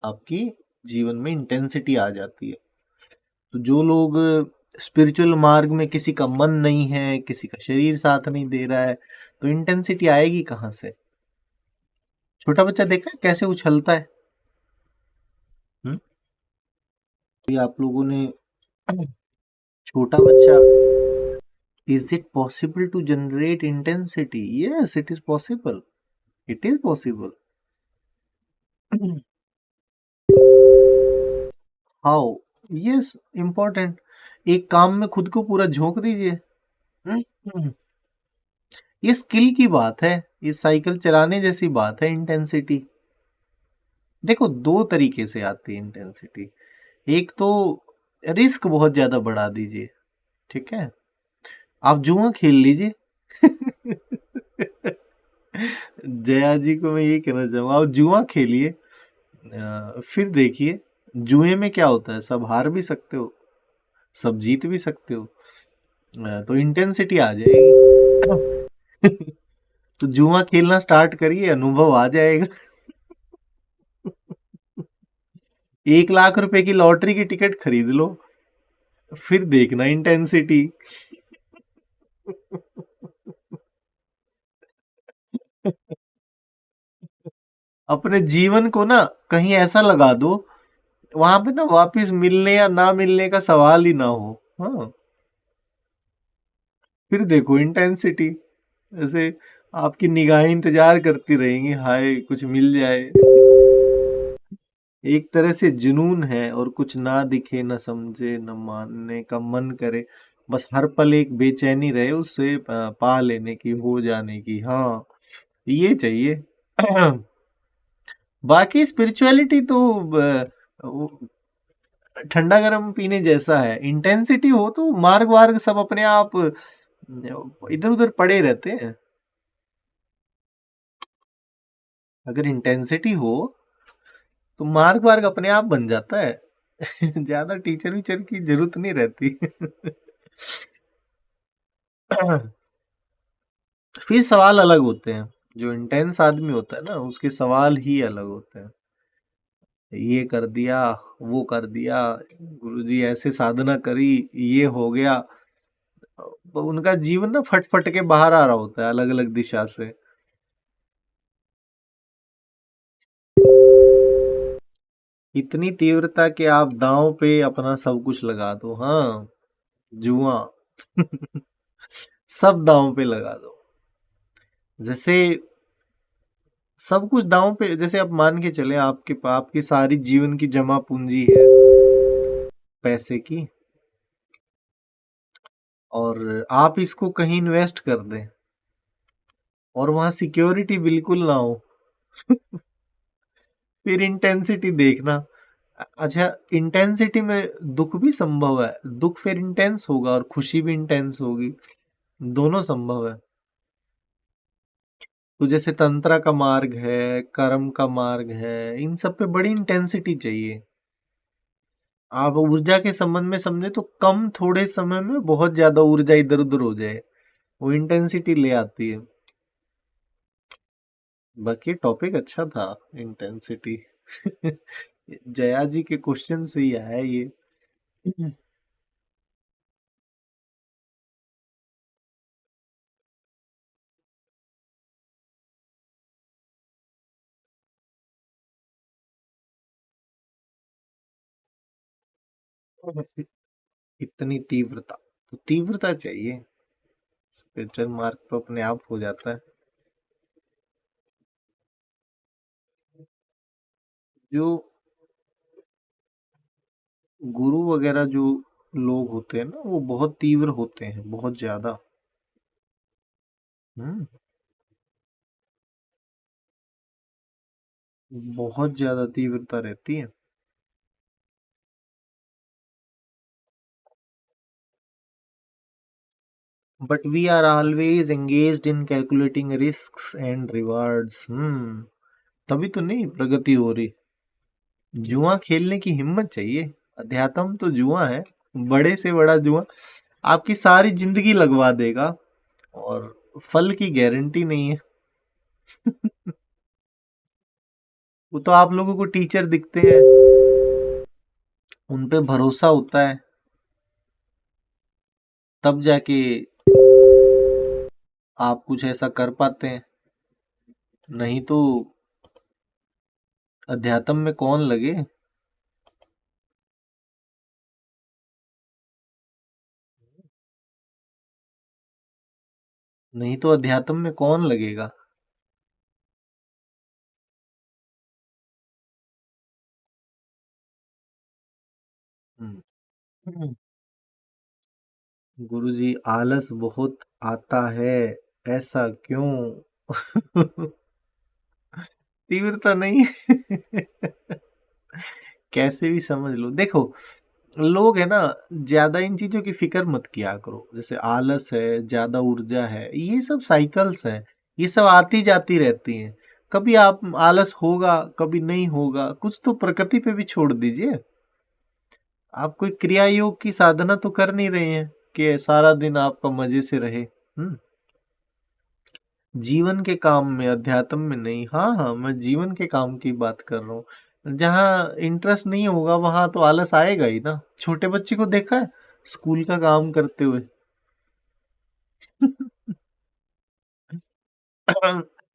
आपकी जीवन में इंटेंसिटी आ जाती है। तो जो लोग स्पिरिचुअल मार्ग में किसी का मन नहीं है, किसी का शरीर साथ नहीं दे रहा है, तो इंटेंसिटी आएगी कहाँ से? छोटा बच्चा देखा है कैसे उछलता है? हम्म? ये आप लोगों ने छोटा बच्चा, is it possible to generate intensity? Yes, it is possible. It is possible. How? Yes, important. एक काम में खुद को पूरा झोंक दीजिए। ये स्किल की बात है, ये साइकिल चलाने जैसी बात है। इंटेंसिटी देखो दो तरीके से आती है इंटेंसिटी। एक तो रिस्क बहुत ज्यादा बढ़ा दीजिए, ठीक है, आप जुआ खेल लीजिए। जया जी को मैं ये कहना चाहूंगा, आप जुआ खेलिए, फिर देखिए जुए में क्या होता है। सब हार भी सकते हो, सब जीत भी सकते हो, तो इंटेंसिटी आ जाएगी। तो जुआ खेलना स्टार्ट करिए, अनुभव आ जाएगा। 1 लाख रुपए की लॉटरी की टिकट खरीद लो, फिर देखना इंटेंसिटी। अपने जीवन को ना कहीं ऐसा लगा दो, वहां पे ना वापस मिलने या ना मिलने का सवाल ही ना हो। हाँ, फिर देखो इंटेंसिटी, जैसे आपकी निगाहें इंतजार करती रहेंगी, हाय कुछ मिल जाए। एक तरह से जुनून है, और कुछ ना दिखे, ना समझे, ना मानने का मन करे, बस हर पल एक बेचैनी रहे उससे पा लेने की, हो जाने की। हाँ, ये चाहिए। बाकी स्पिरिचुअलिटी तो वो ठंडा गर्म पीने जैसा है। इंटेंसिटी हो तो मार्ग वार्ग सब अपने आप इधर उधर पड़े रहते हैं। अगर इंटेंसिटी हो तो मार्ग वार्ग अपने आप बन जाता है। ज्यादा टीचर वीचर की जरूरत नहीं रहती। फिर सवाल अलग होते हैं। जो इंटेंस आदमी होता है ना, उसके सवाल ही अलग होते हैं। ये कर दिया, वो कर दिया, गुरुजी ऐसे साधना करी, ये हो गया। तो उनका जीवन ना फट फट के बाहर आ रहा होता है अलग अलग दिशा से। इतनी तीव्रता कि आप दांव पे अपना सब कुछ लगा दो। हाँ, जुआ। सब दांव पे लगा दो। जैसे सब कुछ दांव पे, जैसे आप मान के चले आपकी सारी जीवन की जमा पूंजी है पैसे की, और आप इसको कहीं इन्वेस्ट कर दें और वहां सिक्योरिटी बिल्कुल ना हो। फिर इंटेंसिटी देखना। अच्छा, इंटेंसिटी में दुख भी संभव है। दुख फिर इंटेंस होगा और खुशी भी इंटेंस होगी। दोनों संभव है। तो जैसे तंत्रा का मार्ग है, कर्म का मार्ग है, इन सब पे बड़ी इंटेंसिटी चाहिए। आप ऊर्जा के संबंध में समझे तो कम थोड़े समय में बहुत ज्यादा ऊर्जा इधर उधर हो जाए, वो इंटेंसिटी ले आती है। बाकी टॉपिक अच्छा था, इंटेंसिटी। जया जी के क्वेश्चन से ही आया ये। इतनी तीव्रता, तो तीव्रता चाहिए। स्पिरिचुअल मार्ग तो अपने आप हो जाता है। जो गुरु वगैरह जो लोग होते हैं ना, वो बहुत तीव्र होते हैं, बहुत ज्यादा। हम्म, बहुत ज्यादा तीव्रता रहती है। But we are always engaged in calculating risks and rewards. तभी तो नहीं प्रगति हो रही। जुआ खेलने की हिम्मत चाहिए। अध्यात्म तो जुआ है, बड़े से बड़ा जुआ। आपकी सारी जिंदगी लगवा देगा और फल की गारंटी नहीं है। वो तो आप लोगों को टीचर दिखते हैं, उन पे भरोसा होता है, तब जाके आप कुछ ऐसा कर पाते हैं। नहीं तो अध्यात्म में कौन लगे। नहीं तो अध्यात्म में कौन लगेगा। हम्म। गुरुजी, आलस बहुत आता है, ऐसा क्यों? तीव्रता नहीं। कैसे भी समझ लो। देखो, लोग है ना, ज्यादा इन चीजों की फिक्र मत किया करो। जैसे आलस है, ज्यादा ऊर्जा है, ये सब साइकिल्स हैं। ये सब आती जाती रहती हैं। कभी आप आलस होगा, कभी नहीं होगा। कुछ तो प्रकृति पे भी छोड़ दीजिए। आप कोई क्रिया योग की साधना तो कर नहीं रहे हैं कि सारा दिन आपका मजे से रहे। जीवन के काम में, अध्यात्म में नहीं। हाँ हाँ, मैं जीवन के काम की बात कर रहा हूँ। जहाँ इंटरेस्ट नहीं होगा वहां तो आलस आएगा ही ना। छोटे बच्चे को देखा है स्कूल का काम करते हुए।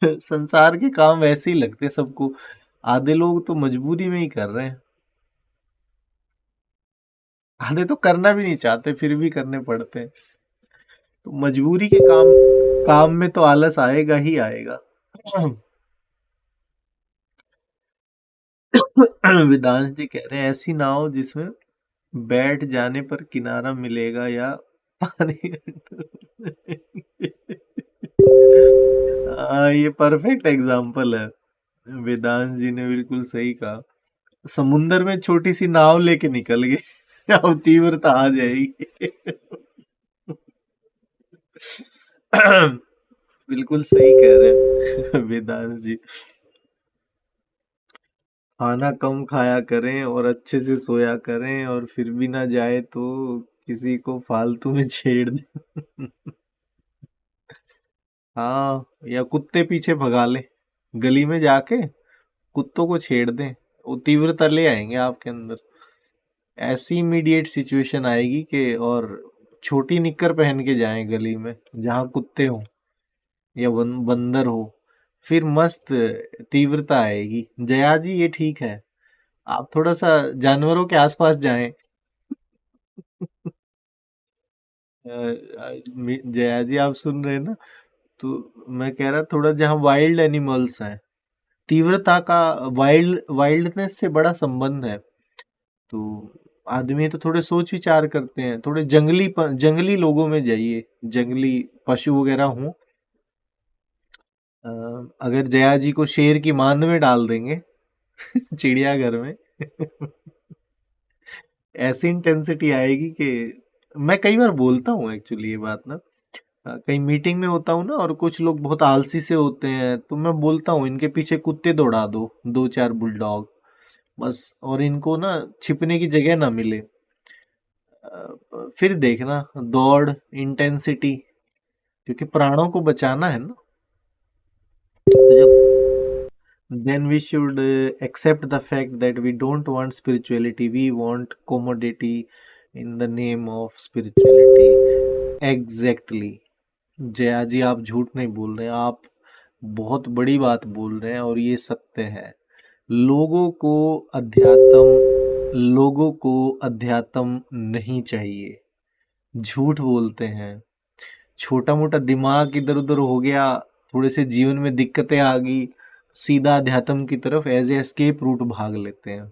संसार के काम वैसे ही लगते सबको। आधे लोग तो मजबूरी में ही कर रहे हैं, आधे तो करना भी नहीं चाहते फिर भी करने पड़ते हैं। तो मजबूरी के काम काम में तो आलस आएगा ही आएगा। वेदांत जी कह रहे हैं, ऐसी नाव जिसमें बैठ जाने पर किनारा मिलेगा या पानी ये परफेक्ट एग्जाम्पल है। वेदांश जी ने बिल्कुल सही कहा। समुंदर में छोटी सी नाव लेके निकल गए अब तीव्रता आ जाएगी। बिल्कुल सही कह रहे हैं वेदांश जी। खाना कम खाया करें और अच्छे से सोया करें, और फिर भी ना जाए तो किसी को फालतू में छेड़ दें। हाँ, या कुत्ते पीछे भगा ले, गली में जाके कुत्तों को छेड़ दें, वो तीव्रता ले आएंगे आपके अंदर। ऐसी इमीडिएट सिचुएशन आएगी कि, और छोटी निक्कर पहन के जाएं गली में जहाँ कुत्ते हो या बंदर हो, फिर मस्त तीव्रता आएगी। जया जी ये ठीक है, आप थोड़ा सा जानवरों के आसपास जाएं। जया जी आप सुन रहे हैं ना? तो मैं कह रहा थोड़ा जहाँ वाइल्ड एनिमल्स हैं, तीव्रता का वाइल्डनेस से बड़ा संबंध है। तो आदमी तो थोड़े सोच विचार करते हैं, थोड़े जंगली लोगों में जाइए, जंगली पशु वगैरह हों। अगर जया जी को शेर की मांद में डाल देंगे चिड़ियाघर में ऐसी इंटेंसिटी आएगी कि मैं कई बार बोलता हूँ एक्चुअली ये बात ना, कहीं मीटिंग में होता हूँ ना, और कुछ लोग बहुत आलसी से होते हैं, तो मैं बोलता हूँ इनके पीछे कुत्ते दौड़ा दो, 2-4 बुलडॉग बस, और इनको ना छिपने की जगह ना मिले। फिर देखना दौड़ इंटेंसिटी, क्योंकि प्राणों को बचाना है ना। तो जब then we should accept the fact that we don't want spirituality, we want commodity in the name of spirituality. Exactly. Jaya जी आप झूठ नहीं बोल रहे हैं, आप बहुत बड़ी बात बोल रहे हैं, और ये सत्य है। लोगों को अध्यात्म नहीं चाहिए, झूठ बोलते हैं। छोटा मोटा दिमाग इधर उधर हो गया, थोड़े से जीवन में दिक्कतें आ गई, सीधा अध्यात्म की तरफ एज ए एस्केप रूट भाग लेते हैं।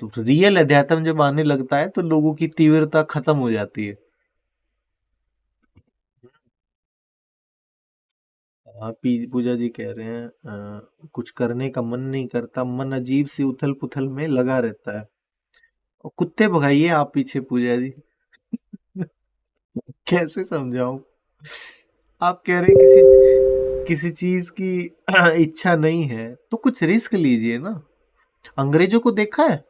तो रियल अध्यात्म जब आने लगता है तो लोगों की तीव्रता खत्म हो जाती है। पूजा जी कह रहे हैं कुछ करने का मन नहीं करता, मन अजीब सी उथल पुथल में लगा रहता है। और कुत्ते भगाइए आप पीछे पूजा जी। कैसे समझाऊं? आप कह रहे हैं किसी किसी चीज की इच्छा नहीं है तो कुछ रिस्क लीजिए ना। अंग्रेजों को देखा है,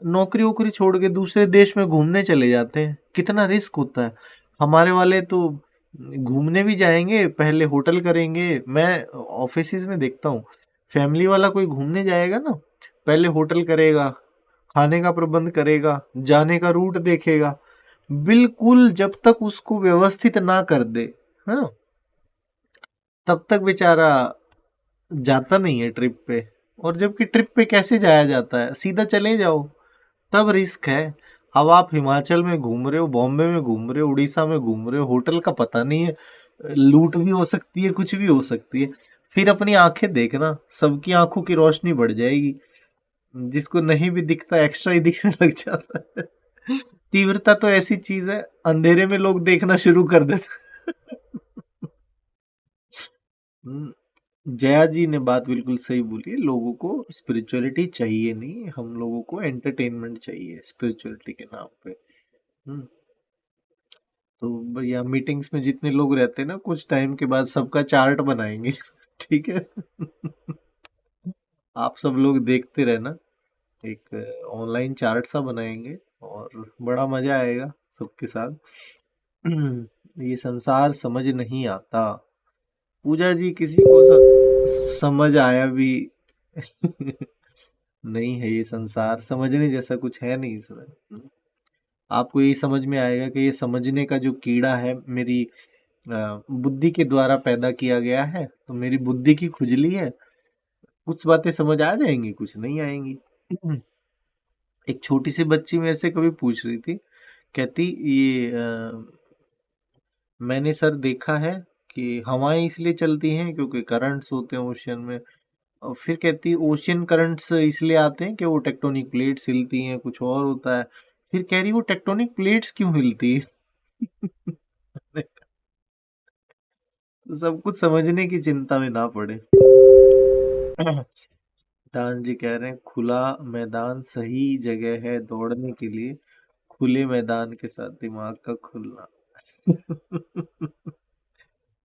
नौकरी वोकरी छोड़ के दूसरे देश में घूमने चले जाते हैं, कितना रिस्क होता है। हमारे वाले तो घूमने भी जाएंगे, पहले होटल करेंगे। मैं ऑफिस में देखता हूँ, फैमिली वाला कोई घूमने जाएगा ना, पहले होटल करेगा, खाने का प्रबंध करेगा, जाने का रूट देखेगा, बिल्कुल जब तक उसको व्यवस्थित ना कर दे, हाँ, तब तक बेचारा जाता नहीं है ट्रिप पे। और जबकि ट्रिप पे कैसे जाया जाता है, सीधा चले जाओ, तब रिस्क है। अब आप हिमाचल में घूम रहे हो, बॉम्बे में घूम रहे हो, उड़ीसा में घूम रहे हो, होटल का पता नहीं है, लूट भी हो सकती है, कुछ भी हो सकती है। फिर अपनी आंखें देखना, सबकी आंखों की रोशनी बढ़ जाएगी, जिसको नहीं भी दिखता एक्स्ट्रा ही दिखने लग जाता है। तीव्रता तो ऐसी चीज है, अंधेरे में लोग देखना शुरू कर देते। जया जी ने बात बिल्कुल सही बोली है, लोगों को स्पिरिचुअलिटी चाहिए नहीं, हम लोगों को एंटरटेनमेंट चाहिए स्पिरिचुअलिटी के नाम पे। हम्म, तो भैया मीटिंग्स में जितने लोग रहते हैं ना, कुछ टाइम के बाद सबका चार्ट बनाएंगे। ठीक है। आप सब लोग देखते रहना, एक ऑनलाइन चार्ट सा बनाएंगे और बड़ा मजा आएगा सबके साथ। ये संसार समझ नहीं आता पूजा जी, किसी को समझ आया भी नहीं है। ये संसार समझने जैसा कुछ है नहीं इसमें। आपको यही समझ में आएगा कि ये समझने का जो कीड़ा है मेरी बुद्धि के द्वारा पैदा किया गया है, तो मेरी बुद्धि की खुजली है। कुछ बातें समझ आ जाएंगी, कुछ नहीं आएंगी। एक छोटी सी बच्ची मेरे से कभी पूछ रही थी, कहती ये मैंने सर देखा है कि हवाएं इसलिए चलती हैं क्योंकि करंट्स होते हैं ओशियन में। और फिर कहती है ओशियन करंट्स इसलिए आते हैं कि वो टेक्टोनिक प्लेट्स हिलती हैं, कुछ और होता है। फिर कह रही वो टेक्टोनिक प्लेट्स क्यों हिलती है। तो सब कुछ समझने की चिंता में ना पड़े। दान जी कह रहे हैं खुला मैदान सही जगह है दौड़ने के लिए, खुले मैदान के साथ दिमाग का खुलना।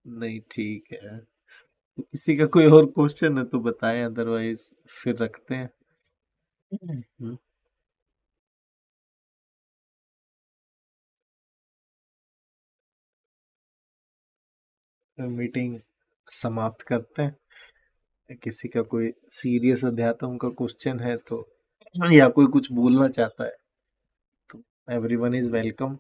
नहीं ठीक है। तो किसी का कोई और क्वेश्चन है तो बताएं, अदरवाइज फिर रखते हैं। हम्म, मीटिंग समाप्त करते हैं। किसी का कोई सीरियस अध्यात्म का क्वेश्चन है तो, या कोई कुछ बोलना चाहता है तो everyone is welcome.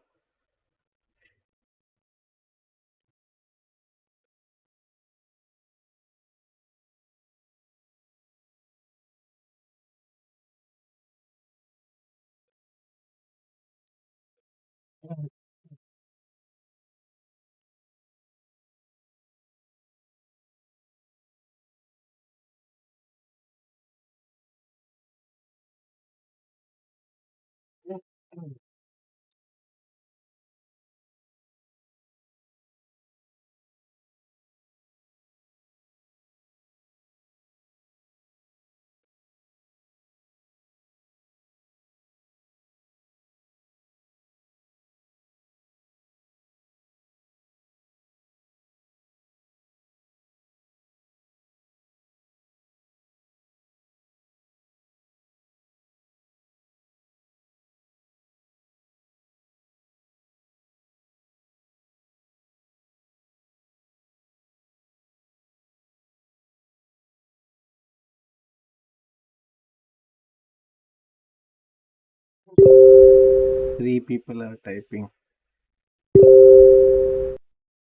Three people are typing.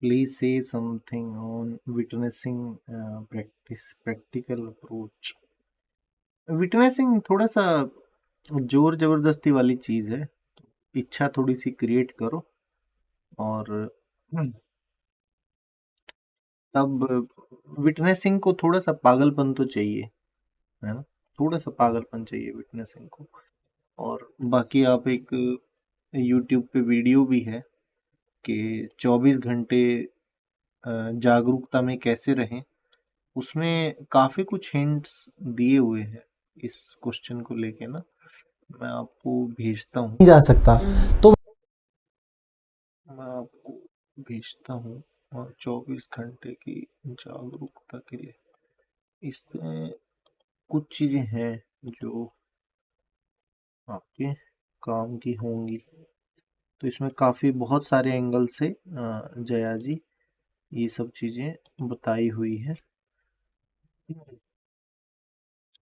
Please say something on witnessing practical approach. Witnessing थोड़ा सा जोर जबरदस्ती वाली चीज है, इच्छा थोड़ी सी क्रिएट करो और तब विटनेसिंग को थोड़ा सा पागलपन तो चाहिए, है ना, थोड़ा सा पागलपन चाहिए विटनेसिंग को। और बाकी आप एक यूट्यूब पे वीडियो भी है कि 24 घंटे जागरूकता में कैसे रहें, उसमें काफ़ी कुछ हिंट्स दिए हुए हैं इस क्वेश्चन को लेके ना, मैं आपको भेजता हूँ। जा सकता तो मैं आपको भेजता हूँ। और 24 घंटे की जागरूकता के लिए इसमें कुछ चीज़ें हैं जो आपके काम की होंगी। तो इसमें काफ़ी बहुत सारे एंगल से जया जी ये सब चीज़ें बताई हुई है।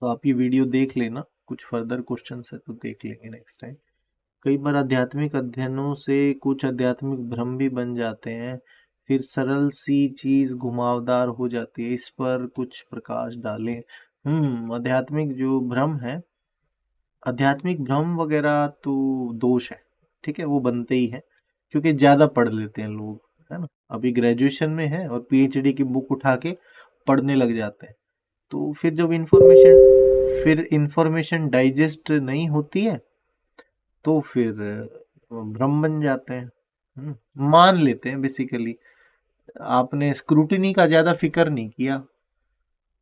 तो आप ये वीडियो देख लेना, कुछ फर्दर क्वेश्चंस है तो देख लेंगे नेक्स्ट टाइम। कई बार आध्यात्मिक अध्ययनों से कुछ आध्यात्मिक भ्रम भी बन जाते हैं, फिर सरल सी चीज घुमावदार हो जाती है, इस पर कुछ प्रकाश डालें। आध्यात्मिक जो भ्रम है, आध्यात्मिक भ्रम वगैरह तो दोष है, ठीक है, वो बनते ही है क्योंकि ज्यादा पढ़ लेते हैं लोग, है ना। अभी ग्रेजुएशन में है और पीएचडी की बुक उठा के पढ़ने लग जाते हैं, तो फिर जब इंफॉर्मेशन डाइजेस्ट नहीं होती है तो फिर भ्रम बन जाते हैं। मान लेते हैं बेसिकली, आपने स्क्रूटिनी का ज्यादा फिक्र नहीं किया,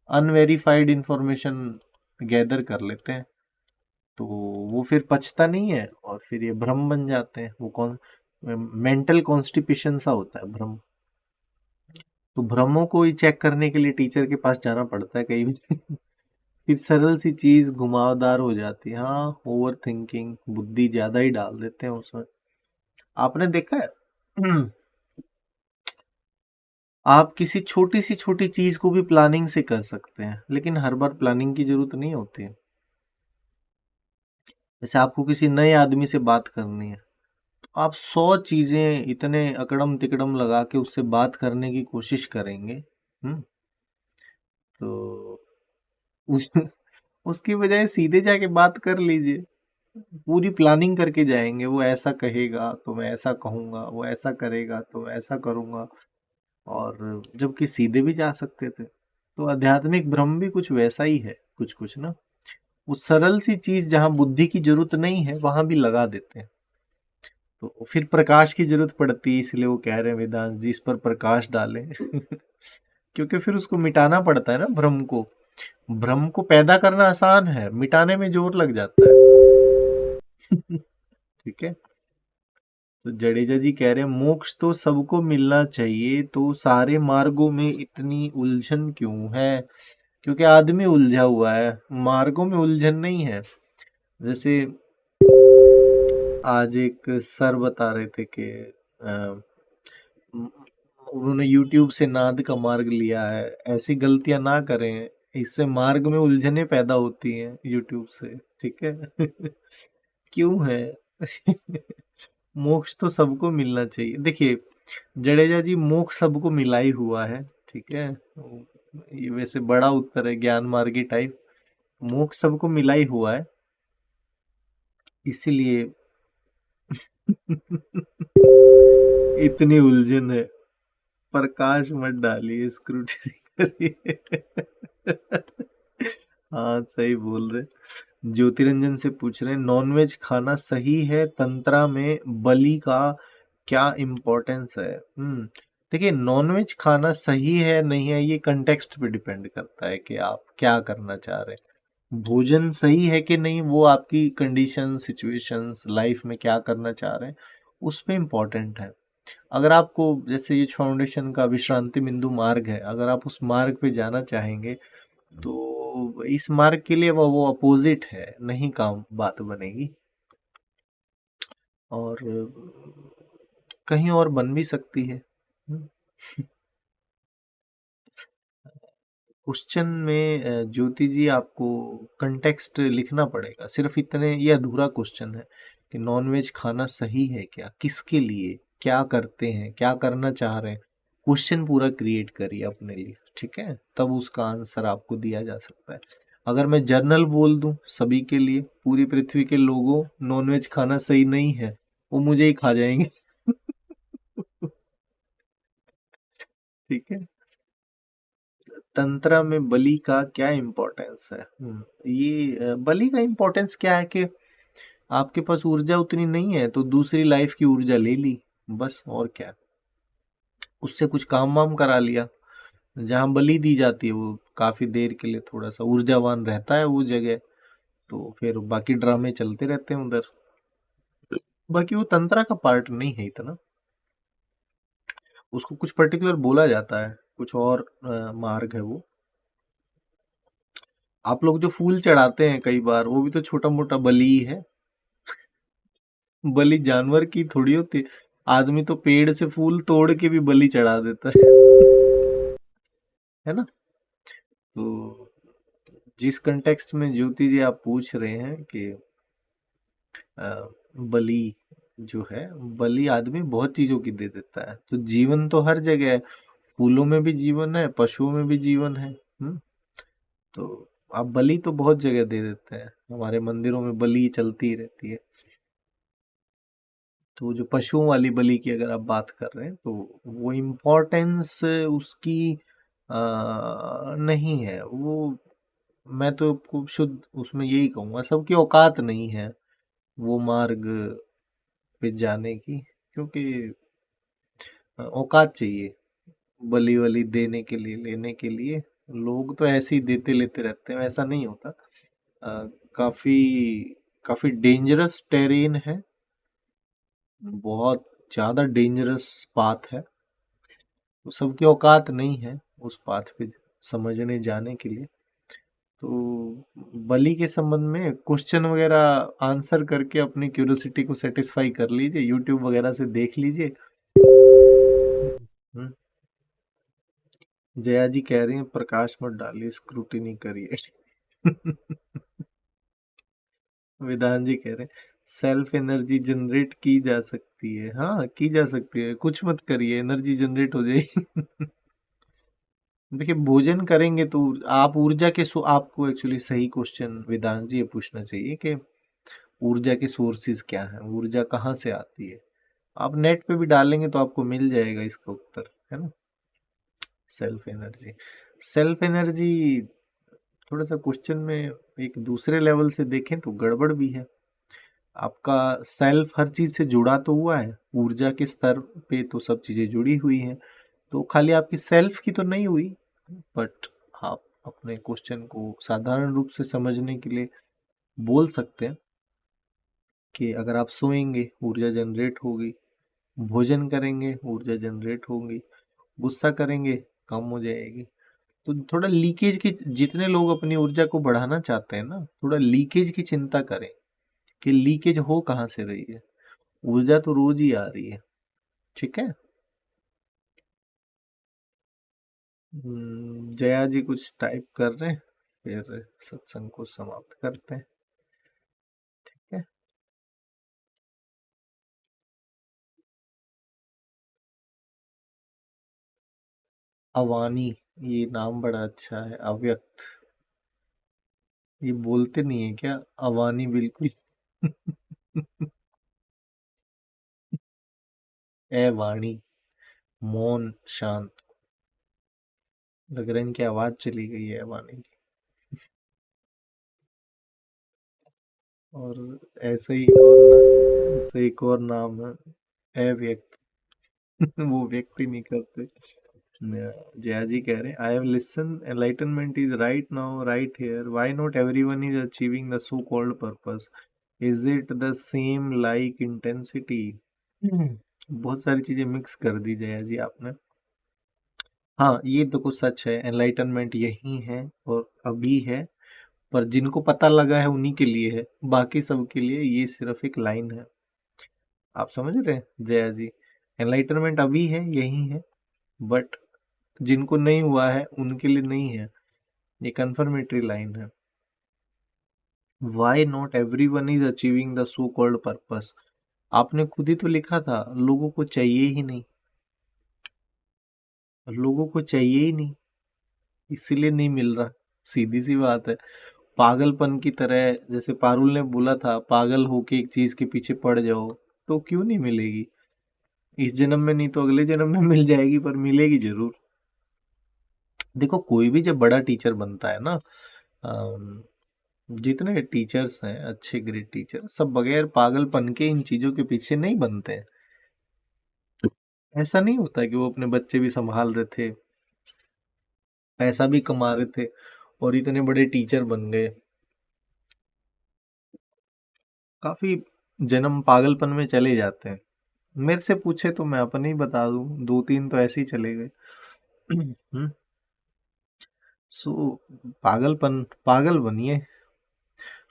अनवेरिफाइड इंफॉर्मेशन गैदर कर लेते हैं, तो वो फिर पचता नहीं है और फिर ये भ्रम बन जाते हैं। वो कौन मेंटल कॉन्स्टिपेशन सा होता है भ्रम। तो भ्रमों को ही चेक करने के लिए टीचर के पास जाना पड़ता है कई बार। फिर सरल सी चीज घुमावदार हो जाती है। हाँ, ओवर थिंकिंग, बुद्धि ज्यादा ही डाल देते हैं उसमें। आपने देखा है, आप किसी छोटी चीज को भी प्लानिंग से कर सकते हैं, लेकिन हर बार प्लानिंग की जरूरत नहीं होती है। जैसे आपको किसी नए आदमी से बात करनी है, तो आप 100 चीजें इतने अकड़म तिकड़म लगा के उससे बात करने की कोशिश करेंगे। तो उस उसकी बजाय सीधे जाके बात कर लीजिए। पूरी प्लानिंग करके जाएंगे, वो ऐसा कहेगा तो मैं ऐसा कहूंगा, वो ऐसा करेगा तो मैं ऐसा करूंगा, और जबकि सीधे भी जा सकते थे। तो आध्यात्मिक भ्रम भी कुछ वैसा ही है, कुछ कुछ ना। वो सरल सी चीज जहाँ बुद्धि की जरूरत नहीं है वहां भी लगा देते हैं। तो फिर प्रकाश की जरूरत पड़ती है, इसलिए वो कह रहे हैं वेदांत जी इस पर प्रकाश डालें। क्योंकि फिर उसको मिटाना पड़ता है ना भ्रम को। भ्रम को पैदा करना आसान है, मिटाने में जोर लग जाता है। ठीक है। तो जडेजा जी कह रहे हैं मोक्ष तो सबको मिलना चाहिए, तो सारे मार्गों में इतनी उलझन क्यों है? क्योंकि आदमी उलझा हुआ है, मार्गों में उलझन नहीं है। जैसे आज एक सर बता रहे थे कि अ, उन्होंने यूट्यूब से नाद का मार्ग लिया है, ऐसी गलतियां ना करें, इससे मार्ग में उलझने पैदा होती हैं यूट्यूब से। ठीक है। क्यों है? मोक्ष तो सबको मिलना चाहिए। देखिए जडेजा जी, मोक्ष सबको मिला ही हुआ है। ठीक है। ये वैसे बड़ा उत्तर है ज्ञान मार्गी टाइप। मोक्ष सबको मिला ही हुआ है, इसीलिए इतनी उलझन है। प्रकाश मत डालिए, स्क्रूटनी करिए। हाँ सही बोल रहे। ज्योतिरंजन से पूछ रहे हैं नॉनवेज खाना सही है तंत्रा में, बलि का क्या इम्पोर्टेंस है? देखिए नॉनवेज खाना सही है नहीं है ये कंटेक्स्ट पे डिपेंड करता है कि आप क्या करना चाह रहे हैं। भोजन सही है कि नहीं वो आपकी कंडीशन, सिचुएशंस, लाइफ में क्या करना चाह रहे हैं उस पे इम्पोर्टेंट है। अगर आपको जैसे ये फाउंडेशन का विश्रांति बिंदु मार्ग है, अगर आप उस मार्ग पे जाना चाहेंगे तो इस मार्ग के लिए वो अपोजिट है, नहीं काम बात बनेगी। और कहीं और बन भी सकती है। क्वेश्चन में ज्योति जी आपको कंटेक्स्ट लिखना पड़ेगा, सिर्फ इतने ये अधूरा क्वेश्चन है कि नॉनवेज खाना सही है क्या, किसके लिए, क्या करते हैं, क्या करना चाह रहे हैं। क्वेश्चन पूरा क्रिएट करिए अपने लिए, ठीक है, तब उसका आंसर आपको दिया जा सकता है। अगर मैं जर्नल बोल दूं सभी के लिए, पूरी पृथ्वी के लोगों नॉनवेज खाना सही नहीं है, वो मुझे ही खा जाएंगे। ठीक है। तंत्र में बलि का क्या इम्पोर्टेंस है? ये बलि का इम्पोर्टेंस क्या है कि आपके पास ऊर्जा उतनी नहीं है तो दूसरी लाइफ की ऊर्जा ले ली, बस, और क्या। उससे कुछ काम वाम करा लिया। जहाँ बलि दी जाती है वो काफी देर के लिए थोड़ा सा ऊर्जावान रहता है वो जगह, तो फिर बाकी ड्रामे चलते रहते हैं उधर। बाकी वो तंत्रा का पार्ट नहीं है इतना, उसको कुछ पर्टिकुलर बोला जाता है, कुछ और मार्ग है वो। आप लोग जो फूल चढ़ाते हैं कई बार, वो भी तो छोटा मोटा बलि ही है। बलि जानवर की थोड़ी होती है। आदमी तो पेड़ से फूल तोड़ के भी बलि चढ़ा देता है ना। तो जिस कंटेक्स्ट में ज्योति जी आप पूछ रहे हैं कि बलि जो है, बलि आदमी बहुत चीजों की दे देता है, तो जीवन तो हर जगह है। फूलों में भी जीवन है, पशुओं में भी जीवन है। तो आप बलि तो बहुत जगह दे देते हैं, हमारे मंदिरों में बलि चलती ही रहती है। तो जो पशुओं वाली बलि की अगर आप बात कर रहे हैं तो वो इम्पोर्टेंस उसकी नहीं है वो। मैं तो खूब शुद्ध उसमें यही कहूँगा, सबकी औकात नहीं है वो मार्ग पे जाने की, क्योंकि औकात चाहिए बलि वली देने के लिए, लेने के लिए। लोग तो ऐसे ही देते लेते रहते हैं, ऐसा नहीं होता। काफी काफी डेंजरस टेरेन है, बहुत ज्यादा डेंजरस पाथ है, तो सबकी औकात नहीं है उस पाथ पे समझने जाने के लिए। तो बलि के संबंध में क्वेश्चन वगैरह आंसर करके अपनी क्यूरियोसिटी को सेटिस्फाई कर लीजिए, यूट्यूब वगैरह से देख लीजिए। हम्म, जया जी कह रही हैं प्रकाश मत डालिए, स्क्रूटिनी करिए। विधान जी कह रहे हैं सेल्फ एनर्जी जनरेट की जा सकती है। हाँ की जा सकती है, कुछ मत करिए एनर्जी जनरेट हो जाएगी। देखिए भोजन करेंगे तो आप ऊर्जा के आपको एक्चुअली सही क्वेश्चन वेदांत जी ये पूछना चाहिए कि ऊर्जा के सोर्सेज क्या हैं, ऊर्जा कहाँ से आती है। आप नेट पे भी डालेंगे तो आपको मिल जाएगा इसका उत्तर, है ना। सेल्फ एनर्जी, सेल्फ एनर्जी थोड़ा सा क्वेश्चन में एक दूसरे लेवल से देखें तो गड़बड़ भी है। आपका सेल्फ हर चीज से जुड़ा तो हुआ है, ऊर्जा के स्तर पे तो सब चीजें जुड़ी हुई हैं, तो खाली आपकी सेल्फ की तो नहीं हुई, बट आप अपने क्वेश्चन को साधारण रूप से समझने के लिए बोल सकते हैं कि अगर आप सोएंगे ऊर्जा जनरेट होगी, भोजन करेंगे ऊर्जा जनरेट होगी, गुस्सा करेंगे कम हो जाएगी। तो थोड़ा लीकेज की, जितने लोग अपनी ऊर्जा को बढ़ाना चाहते हैं ना, थोड़ा लीकेज की चिंता करें कि लीकेज हो कहाँ से रही है। ऊर्जा तो रोज ही आ रही है, ठीक है। जया जी कुछ टाइप कर रहे हैं, फिर सत्संग को समाप्त करते हैं, ठीक है। अवानी, ये नाम बड़ा अच्छा है। अव्यक्त, ये बोलते नहीं है क्या अवानी बिल्कुल? ए वाणी, मौन शांत, लग रहा है इनकी आवाज चली गई है वाणी की। और ऐसे एक और नाम है अव्यक्त। वो व्यक्ति नहीं करते। जया जी कह रहे हैं I have listen, enlightenment is right now right here, why not everyone is achieving the so called purpose, is it the same like intensity? बहुत सारी चीजें मिक्स कर दी जया जी आपने। हाँ, ये तो कुछ सच है, एनलाइटनमेंट यही है और अभी है, पर जिनको पता लगा है उन्हीं के लिए है, बाकी सब के लिए ये सिर्फ एक लाइन है। आप समझ रहे हैं जया जी? एनलाइटनमेंट अभी है, यही है, बट जिनको नहीं हुआ है उनके लिए नहीं है, ये कंफर्मेटरी लाइन है। Why not everyone is achieving the so called purpose, आपने खुद ही तो लिखा था लोगों को चाहिए ही नहीं, लोगों को चाहिए ही नहीं, इसीलिए नहीं मिल रहा। सीधी सी बात है, पागलपन की तरह, जैसे पारुल ने बोला था पागल होके एक चीज के पीछे पड़ जाओ तो क्यों नहीं मिलेगी, इस जन्म में नहीं तो अगले जन्म में मिल जाएगी, पर मिलेगी जरूर। देखो कोई भी जब बड़ा टीचर बनता है ना, अम, जितने टीचर्स हैं अच्छे ग्रेट टीचर, सब बगैर पागलपन के इन चीजों के पीछे नहीं बनते हैं। ऐसा नहीं होता कि वो अपने बच्चे भी संभाल रहे थे, पैसा भी कमा रहे थे और इतने बड़े टीचर बन गए। काफी जन्म पागलपन में चले जाते हैं। मेरे से पूछे तो मैं अपने ही बता दूं, दो तीन तो ऐसे ही चले गए। सो पागलपन, पागल बनिए,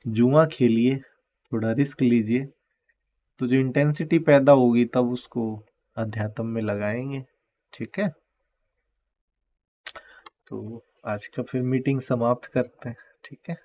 जुआ खेलिए, थोड़ा रिस्क लीजिए, तो जो इंटेंसिटी पैदा होगी तब उसको अध्यात्म में लगाएंगे, ठीक है। तो आज का फिर मीटिंग समाप्त करते हैं, ठीक है।